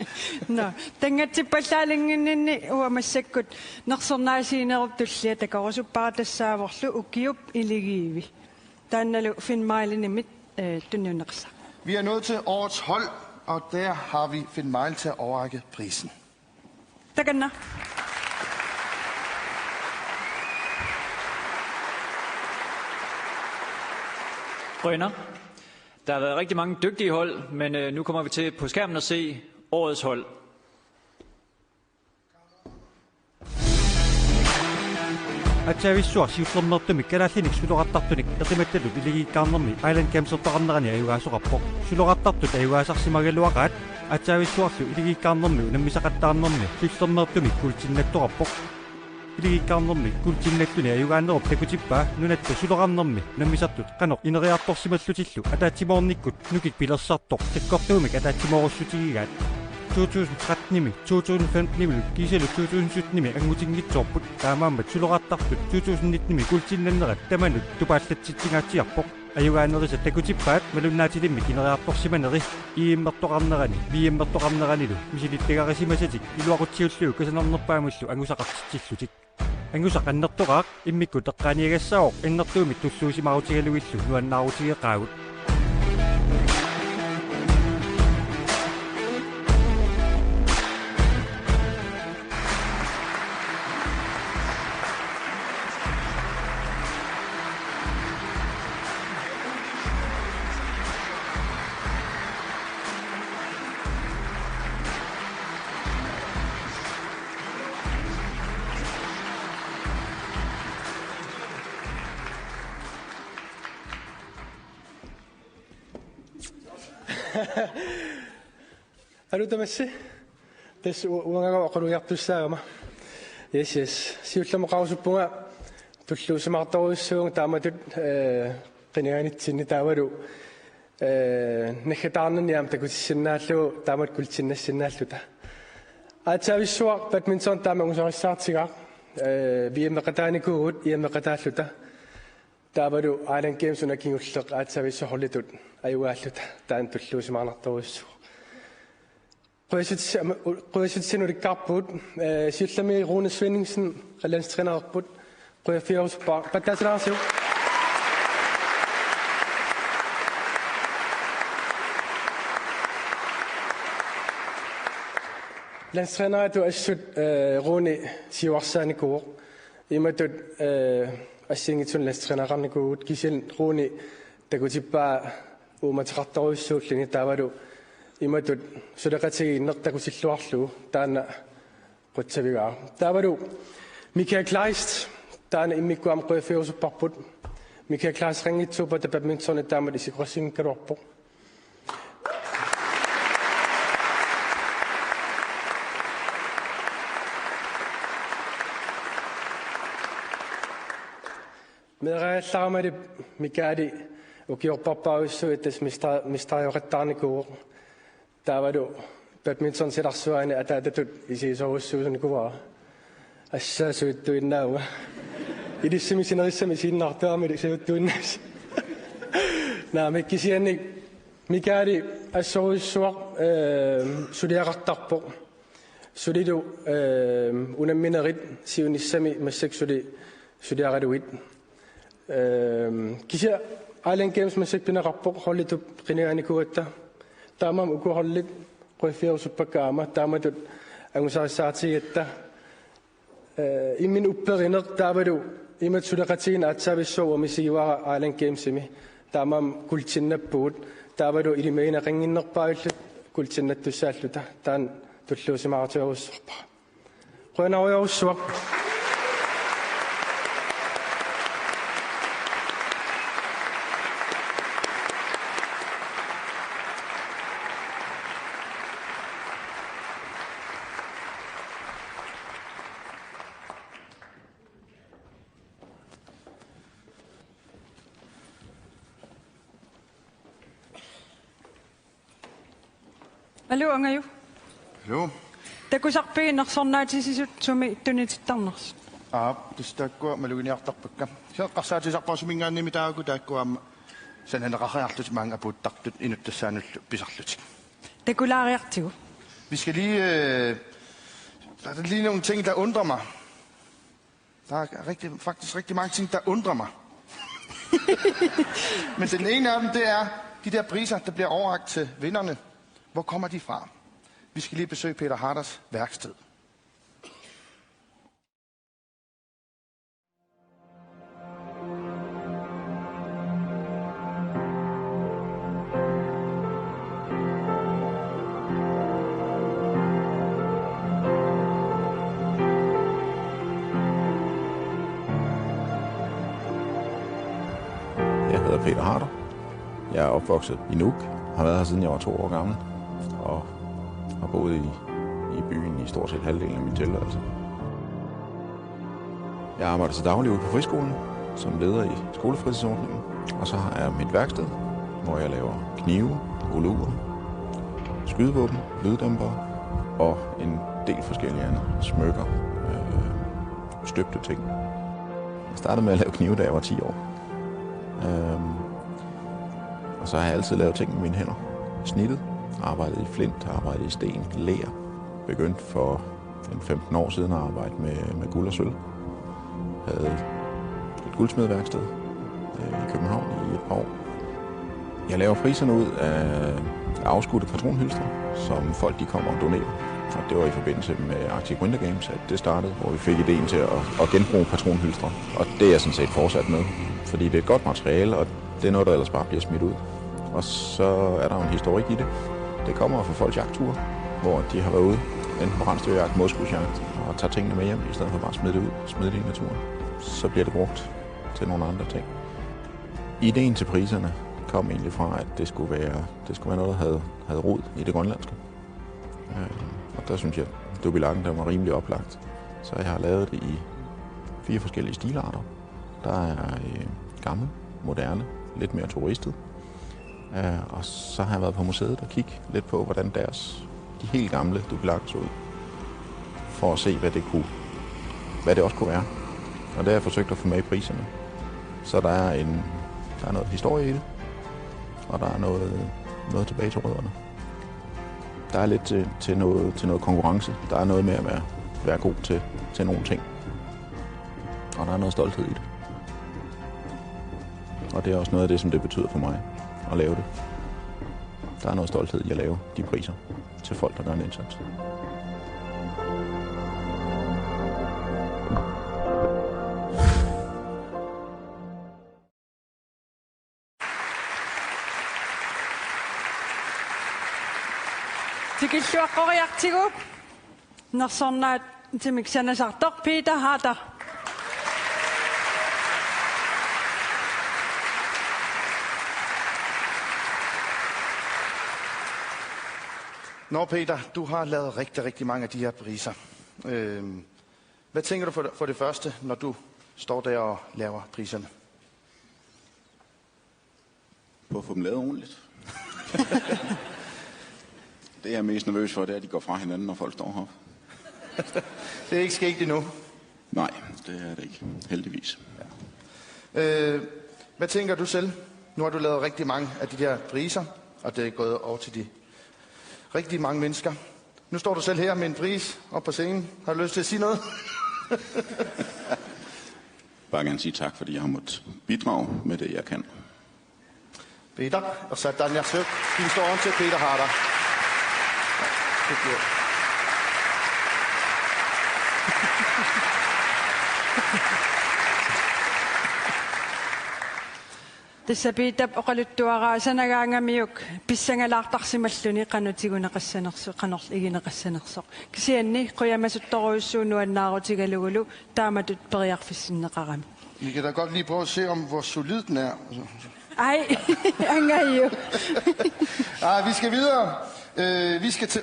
No, tangatsipallaalinginninni uamassakut nersornaasiinerup tullia takorusuppaartassaavorlu ukiup iligiivi. Taannalu Finnmailinimit tunniuneqsa. Vi er nået til årets hold, og der har vi Finn Meil til at overrække prisen. Takanna. Brønner. Der har været rigtig mange dygtige hold, men nu kommer vi til på skærmen at se årets hold. Atavissua siutllernertumik kalaallinik suloqattartunik ertimattallut iligikkaarnermi Island Games ortaqarnerani ayugaasuqarpoq suloqattartut ayugaasarsimagaluaqaat atavissuarlu iligikkaarnermi unammisaqattaarnermi sulllernertumik kultinnattoqarpoq iligikkaarnermi kultinnalluni ayugaannerup takutippaa nunattu suloqarnermi unammisartut qanoq ineriartorsimallutillu ataatimoornikkut nukik pilersartoq takkortuumik ataatimoorussutigigaat 2013-nimi 2015-nimi kiiselu 2017-nimi angutingitsoorput taamaammat suloqartartut 2019-nimi kultinnannerat tamanut tupaallatsitsingaatiarpoq ayugaanerisa takutippaat malunnaatilimmi kineriartorsimaneri iimmertoqarnerani viimmertoqarneranilu misilittagarisимасатик илуақутсиуллугу касанернерпаамуллу ангусақартитсиллутик ангусақаннертоқаақ иммикку теққааниагассаоқ иннертуумит туллуусимарутигалугиллу нуаннаарутигеқаагут Alutamassi tas uanganga oqaluiartussaagama yes siullamaqarusuppunga tulluusimartoruissuung taamatut qinianitsinni taavalu nakhatarnaniam takutissinnaalluu taamat kultinnassinnaalluta aatsaavissua badminton taamangusarissartigaa viemmeqataanikuut iemmeqataalluta taavalu Island Games unakingulleq aatsaavissahorlitut ayuaalluta taan tulluusimarnartoruissu Qøsitsinurikkarput siullami Rune Svenningsen landstrænerput qøfioruspa patasraasiu landstræner du assut Rune siuarsaanikuuq imatut assingitsun landstrænerarnikuut kisel Rune takutippaa umataqartoruissuullini taavalu imatut sudeqatigiinnertakusilluarlu taana qutsavigaa taavalu Michael Kleist taana immikkuam qøfiorusupparput Michael Kleist ringitsuupa badminton taamat isiqorsinnikkaluarpo mereallarmali Mikaeli ukiorparpauissu itas mistariorqattaarnikuuq taavalu badminton silarsuaani ataatatut isiisorussuusunikuvaa assaasuittuinnaunga ilissimi sinerissami siinnaartaarmili siuttuinnaas naamikkisiannik Mikaeli assorussuaq suliaqartarpoq sulilu unamminerit siunissami massaksuli suliaqaluit kisia Island Games massakpineqarpoq hollitup qiniaanikuatta taamam ukuhollit qøfiorusupakkaama taamatut angusarissaatigetta immin upperineq taavalu imat suleqatigin aatsaavissuuga misigiwara Island Gamesimi taamam kultinnappuut taavalu ilimeina qanginnerpaavillut kultinnattussaalluta taan tulluusimaarutiorussorpa qønaruyorussuaq Hallo Angayu. Hallo. Takusarpiinnersornaatisisut sumi tunitittarners. Tustakku maluginiartarpakka. Seqqarsaatisaqqorsumingaannimi taagu taakkuamma sananaqariarlut maanga puuttartut inuttassaanullu pisarlutik. Takulaariartigu. Vi skal lige der er lige nogle ting der undrer mig. Der er faktisk rigtig mange ting der undrer mig. Men den ene af dem det er de der priser der bliver overrakt til vinderne. Hvor kommer de fra? Vi skal lige besøge Peter Harders værksted. hedder Peter Harder. Jeg er opvokset i Nuuk, har været her siden jeg var 2 år gammel, og har boet i byen i stort set halvdelen af min tilværelse. Jeg arbejder til daglig ude på friskolen, som leder i skolefritidsordningen, og så har jeg mit værksted, hvor jeg laver knive, uluer, skydevåben, lyddæmpere og en del forskellige andre smykker, støbte ting. Jeg startede med at lave knive, da jeg var 10 år. Og så har jeg altid lavet ting med mine hænder. Snittet, arbejdet i flint, arbejdet i sten, ler. Begyndte for 15 år siden at arbejde med guld og sølv. Havde et guldsmedværksted i København i et par år. Jeg laver priserne ud af afskudte patronhylstre, som folk de kommer og donerer. Og det var i forbindelse med Arctic Winter Games, at det startede, hvor vi fik ideen til at genbruge patronhylstre. Og det er jeg sådan set fortsat med, fordi det er et godt materiale, og det er noget, der ellers bare bliver smidt ud. Og så er der jo en historik i det. Det kommer fra folks jagtture, hvor de har været ude, enten på rensdyrjagt, moskusjagt, og tager tingene med hjem, i stedet for bare at smide det ud, smide det i naturen. Så bliver det brugt til nogle andre ting. Ideen til priserne kom egentlig fra, at det skulle være noget, der havde rod i det grønlandske. Og der synes jeg, at dubilakken der var rimelig oplagt. Så jeg har lavet det i 4 forskellige stilarter. Der er gammel, moderne, lidt mere turistet. Og så har jeg været på museet og kigge lidt på, hvordan de helt gamle dubilakker så ud. For at se, hvad det også kunne være. Og det har jeg forsøgt at få med i priserne. Så der er noget historie i det. Og der er noget tilbage til rødderne. Der er lidt til noget konkurrence. Der er noget med at være god til nogle ting. Og der er noget stolthed i det. Og det er også noget af det, som det betyder for mig at lave det. Der er noget stolthed i at lave de priser til folk, der gør en indsats. Tikilluaqqoriartigu nersornaat timiksanasartoq Peter Harder. Nå Peter, du har lavet rigtig, rigtig mange af de her priser. Hvad tænker du for det første, når du står der og laver priserne? På at få dem lavet ordentligt. Det jeg er mest nervøs for, det er, at de går fra hinanden, når folk står heroppe. Det er ikke sket endnu? Nej, det er det ikke. Heldigvis. Ja. Hvad tænker du selv? Nu har du lavet rigtig mange af de her priser, og det er gået over til de rigtig mange mennesker. Nu står du selv her med en pris op på scenen. Har du lyst til at sige noget? Bare gerne sige tak, fordi jeg har måttet bidrage med det, jeg kan. Peter, og så Danja Søk. Vi står om til Peter Harder. Tissapitap oqaluttuaraasanaгаангамиук писсангалаартарсималлуни qanutigunaqassanersu qanorl igineqassanersoq kisianni quyamasuttoruissuunuannaarutigallugulu taamatut periarfissinneqarami. Vi kan da godt lige prøve at se om hvor solid den er. Ej, angayo. Vi skal videre. Vi skal til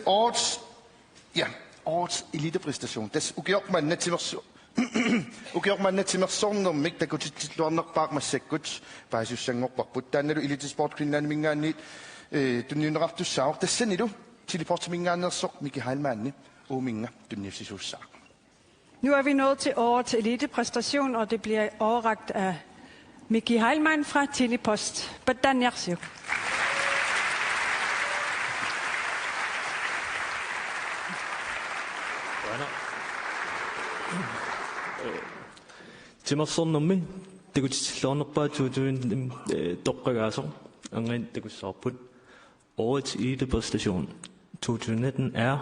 årets elitepræstation. Das ugiokman netimersu. Ugiokman netimersornumik takutitluarnerpaarmassakkut paasussangorparput taannalu elitesport-kvinnaanimingaanniit tunniunerartussaaq tassanilu teleportmingaannersoq Miki Heilmanni uuminga tunniafsisuussaaq. Nu er vi nået til årets elitepræstation, og det bliver overrakt af Miki Heilmann fra Telepost. Badanjarsio. Timersornermi takutitluarnerpaa tuutuin toqqagaasoq angan takussarput. Årets elitepræstation 2019 er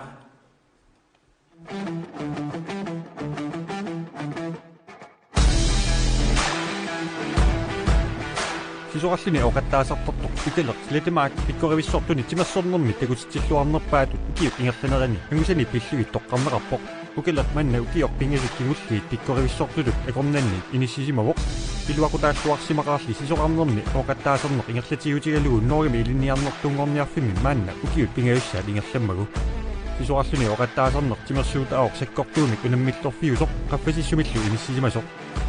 Sisuqallini oqattaasartortoq italeq litimaak pikkorivissorduni timersornermi takutitluarnerpaatut ukiuk ingertanerani angusani pillugit toqqarneqarpoq ukileq manna ukiok pingasik kingulliit pikkorivissorduluk akornanni inissisimavuq Piluaqutaassuarsimaqarli sisoqarnermi oqattaaserneq ingerlatiutigaluun noorimi iliniarnertungorniarfimi maanna ukiut pingaussaat ingerlammagu sisoqarluni oqattaaserneq timersuuta aoq sakkortuumik unammillorfiusoq qaffasissumillu inissimasoq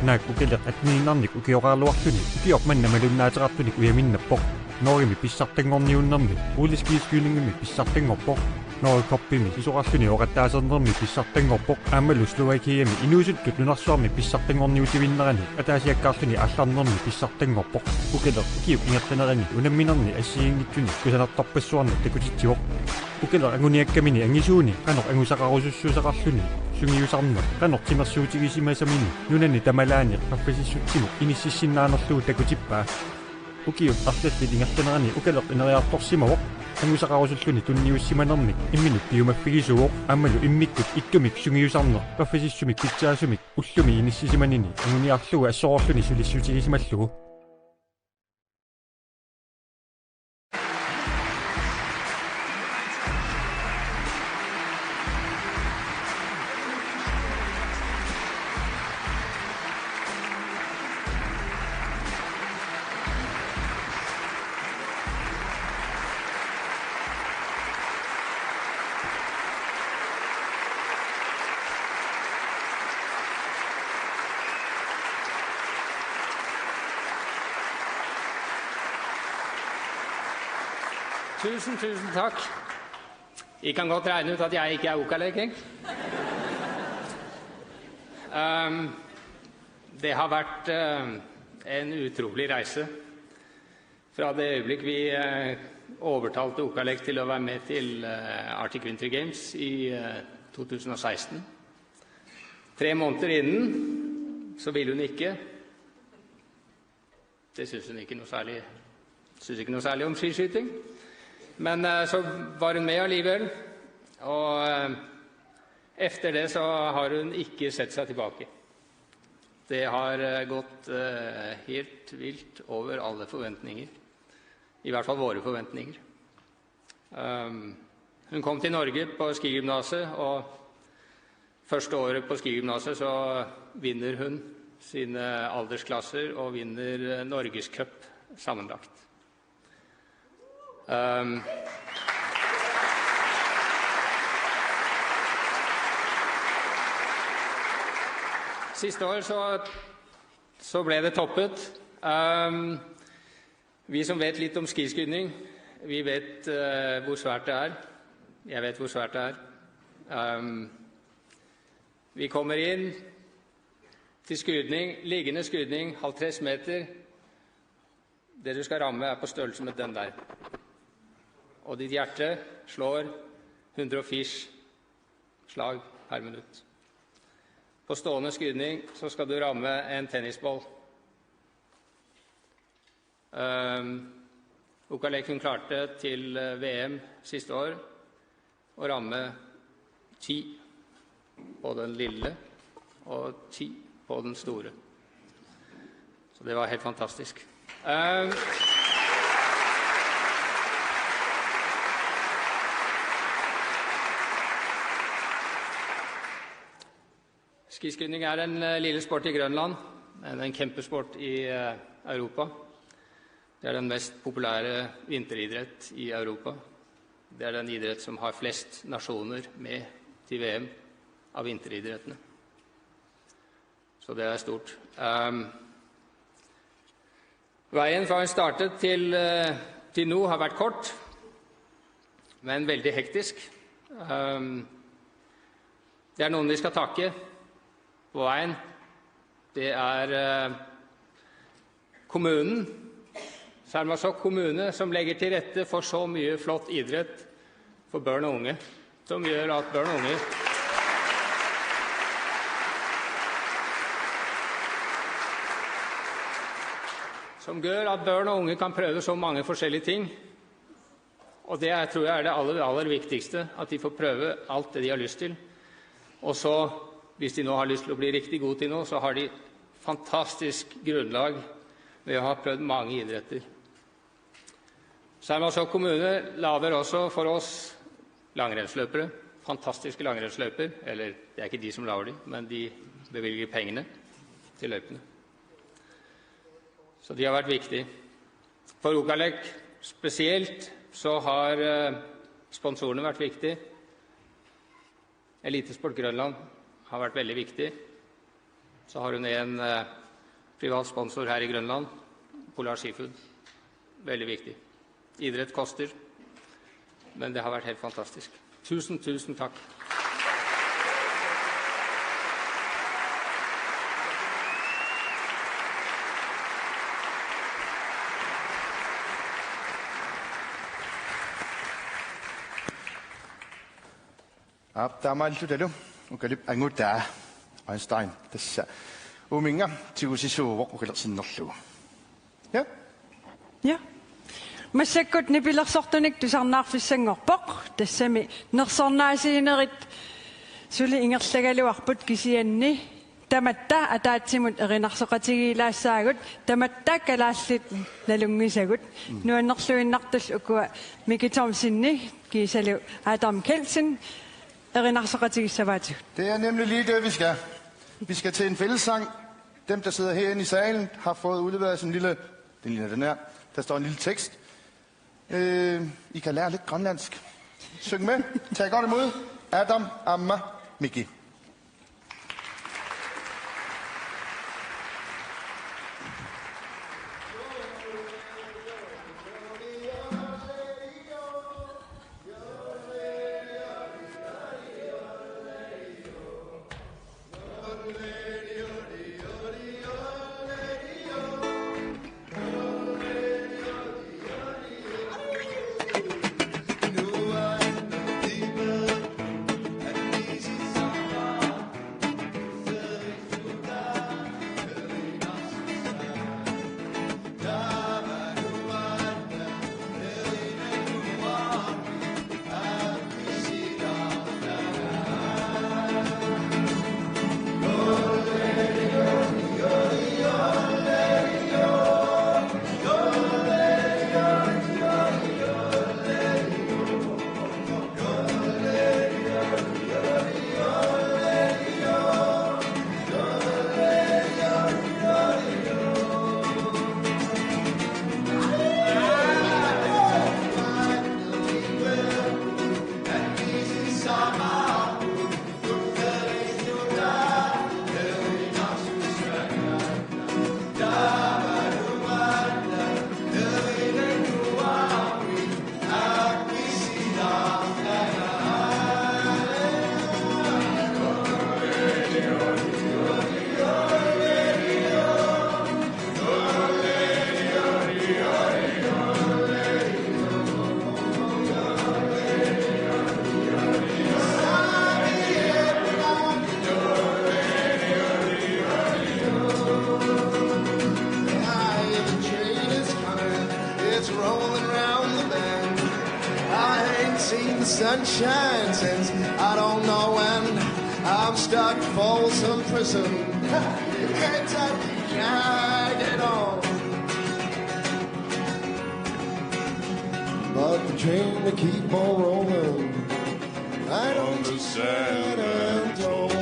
naak ukeleq atniinarnik ukioqaarluarluni ukiok manna malunnaataqartunik uyaminnappoq noorimi pissartangorniunnermi uliskiiskylingimi pissartangorpoq noorikoppimi sisoqarluni oqattaasernermi pissartangorpoq aammallu Slovakiami inuusuttut nunarsuarmi pissartangorniutivinnerani ataasiakkaarluni алларнерми писсартангорпоқ укелер киук ингерланерани унамминерни ассиингитсуни кусанартарпассуарнат такутитсивоқ укелер агуниаккамини ангисууни канор ангусақарусуссусақарлуни сунгиусарнер канор тимерсуутигисимасамини нунани тамалаани qaffasissutsimuk inississinnaanerluu takutipпаа укиут арлалли ингерланерани укелер инериарторсимавоқ ангусақарусуллуни тунниуссиманермик имминут пиумаффигисуоқ аамалу иммиккут иттумик сунгиусарнер qaffasissumik питсаасумик уллуми иниссисиманини ангуниарлуга ассоорлуни сулиссутигисималлугу Tusen takk. I kan godt regne ut at jeg ikke okalek. Det har vært en utrolig reise. Fra det øyeblikk vi overtalte Okalek til å være med til Arctic Winter Games i 2016. 3 måneder innen så ville hun ikke. Det synes hun ikke noe særlig. Synes ikke noe særlig om skiskyting. Men så var hun med alligevel, og efter det så har hun ikke sett seg tilbake. Det har gått helt vilt over alle forventninger, i hvert fall våre forventninger. Hun kom til Norge på skigymnaset, og første året på skigymnaset så vinner hun sine aldersklasser og vinner Norges Cup sammenlagt. Siste år så ble det toppet. Vi som vet litt om skiskyting, vi vet hvor svært det er. Jeg vet hvor svært det er. Vi kommer inn til skydning, liggende skydning, 50 meter. Det du skal ramme er på størrelse med den der. Og ditt hjerte slår 104 slag per minutt. På stående skydning så skal du ramme en tennisball. Okalek hun klarte til VM siste år å ramme 10 på den lille og 10 på den store. Så det var helt fantastisk. Skiskydning er en lille sport i Grønland, en kjempesport i Europa. Det er den mest populære vinteridrett i Europa. Det er den idrett som har flest nasjoner med til VM av vinteridrettene. Så det er stort. Veien fra hun startet til nå har vært kort, men veldig hektisk. Det er noen vi skal takke på veien. Det er kommunen, Sermersooq kommune, som legger til rette for så mye flott idrett for børn og unge, som gjør at børn og unge kan prøve så mange forskjellige ting. Og det tror jeg er det aller viktigste, at de får prøve alt det de har lyst til. Og så, hvis de nå har lyst til å bli riktig gode til noe, så har de fantastisk grunnlag ved å ha prøvd mange idretter. Sermersooq kommune laver også for oss langrennsløpere, fantastiske langrennsløper, eller det er ikke de som laver de, men de bevilger pengene til løpene. Så de har vært viktige. For Rogalek spesielt så har sponsorene vært viktige. Elitesport Grønland har vært veldig viktig. Så har hun en privat sponsor her i Grønland, Polar Seafood. Veldig viktig. Idrett koster, men det har vært helt fantastisk. Tusen, tusen takk. Abtamaltutalo ukalip angutaa Einstein tassa uminga tigusisuuvoq ukilersinnerlugu. Ja. Ja. Massakkut nipilersortunik tusarnaarfissangorpoq tassami nersornaasiinerit suli ingerlagaluarput kisianni tamatta ataatsimut erinarsoqatigilaassaagut tamatta kalaallit nalungisagut nuannerluinnartul ukua Mikitormsinni kisalu Adam Kelsen. Det er nemlig lige det, vi skal. Vi skal til en fællessang. Dem, der sidder herinde i salen, har fået udleveret sådan en lille... Den ligner den her. Der står en lille tekst. I kan lære lidt grønlandsk. Syng med. Tag godt imod. Adam, Amma, Miki. Sunshine since I don't know when. I'm stuck Folsom Prison. Kentucky, can't get on. But the train to keep on rolling right on to San Antonio.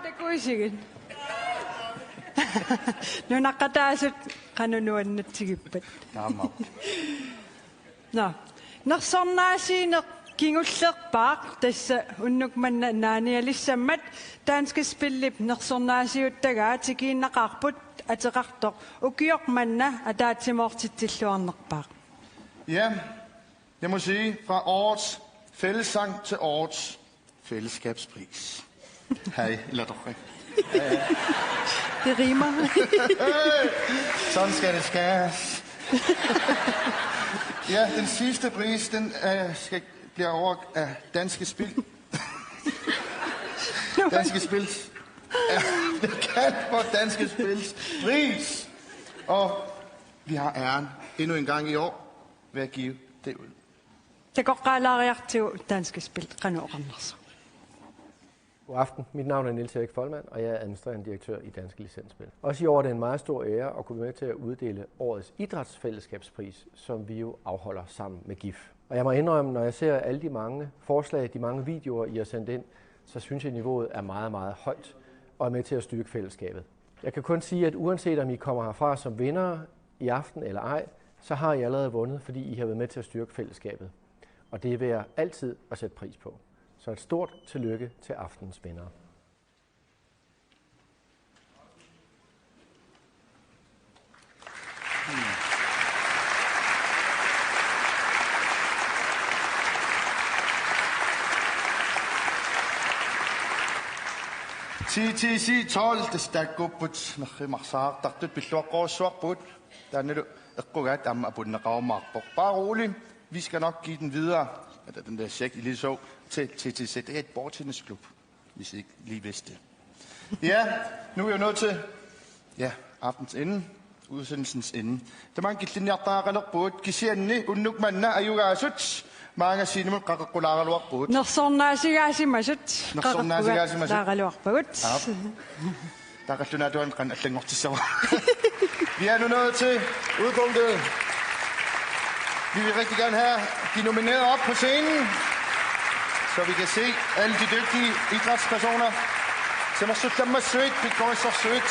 det kunne sige. Nu nakkataasut qanunuannatsigippat. Naamma. Nå. Nersornaasiineq kingullerpaaq tassa unnukmanna naanialissammat Danske Spillip nersornaasiuttagaa tikiinnaqarput ateqartoq ukiormanna ataatimortitsilluarnerpaaq. Ja, jeg må sige, fra årets fællessang til årets fællesskabspris. Hej, eller dog. Det rimer. Sådan skal det skæres. Ja, den sidste pris, den bliver over af Danske Spil. Danske Spils. Ja, det kan for Danske Spils pris. Og vi har æren endnu en gang i år ved at give det ud. Det går qalariart til Danske Spil. Qanuqarners. God aften. Mit navn er Niels Erik Folman, og jeg er administrerende direktør i Danske Licensspil. Også i år er det en meget stor ære at kunne være med til at uddele årets idrætsfællesskabspris, som vi jo afholder sammen med GIF. Og jeg må indrømme, når jeg ser alle de mange forslag, de mange videoer, I har sendt ind, så synes jeg, at niveauet er meget, meget højt og er med til at styrke fællesskabet. Jeg kan kun sige, at uanset om I kommer herfra som vinder i aften eller ej, så har I allerede vundet, fordi I har været med til at styrke fællesskabet. Og det vil jeg altid at sætte pris på. Så et stort tillykke til aftenens vindere. Ti 12 det stakkupput naqqimarsaartartut pilluaqqorussuarput taannalu eqqugaat amma apunneqarumaarpoq. Bare rolig, vi skal nok give den videre. Den der check, I lige så, til TTC. Det er et bordtennisklub, hvis I ikke lige vidste det. Ja, nu er jeg nået til aftens ende, udsendelsens ende. Der man gitlinjartaarelerpuut kisianni unnukmanna ayugaasut maangasinimul qaqqulaaraluarpuut. Nersornaasigaasimasut. Nersornaasigaasimasut. Qaqqulaaraluarpuut. Taqallunaatuan qannallangortissava. Vi er nu nået til udpunktet. Vi vil rigtig gerne have de nominerede op på scenen, så vi kan se alle de dygtige idrætspersoner. Semersutlamassut, Pitgorissersut,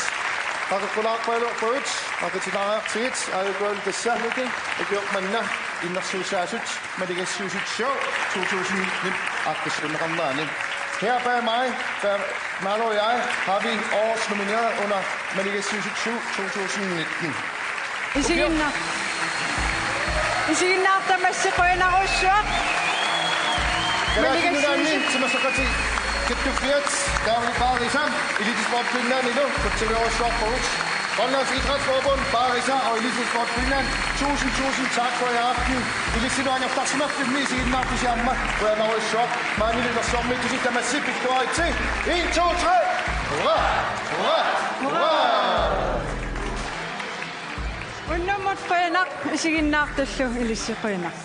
Qaqqulaarpaluarpuut, Marketinaraartiit, Ayugual Tassamuki, Agiormanna, Innersuusaasut, Maligassuusut Show 2019 Aqqusunneqarnaani. Her bag mig, bag Marlo og jeg, har vi årets nomineret under Maligassuusut Show 2019. Isiginnaarta massiquinarussua. Maligassuusut Semersuqati Kittufiat, David Barisa, Elitesport Finland endnu, Kulturerhvervssport. Grønlands Idrætsforbund, Barisa og Elitesport Finland. Tusind tak for i aften. Elitesport efter smørtligt i den aften jammer. Hvor jeg når i shop. Mange lille som ikke kan sige, massivt victorie til. 1, 2, 3. Hurra! Hurra! Hurra! Unnumut qoyanaq isiginnaartallu ilissi qoyanaq.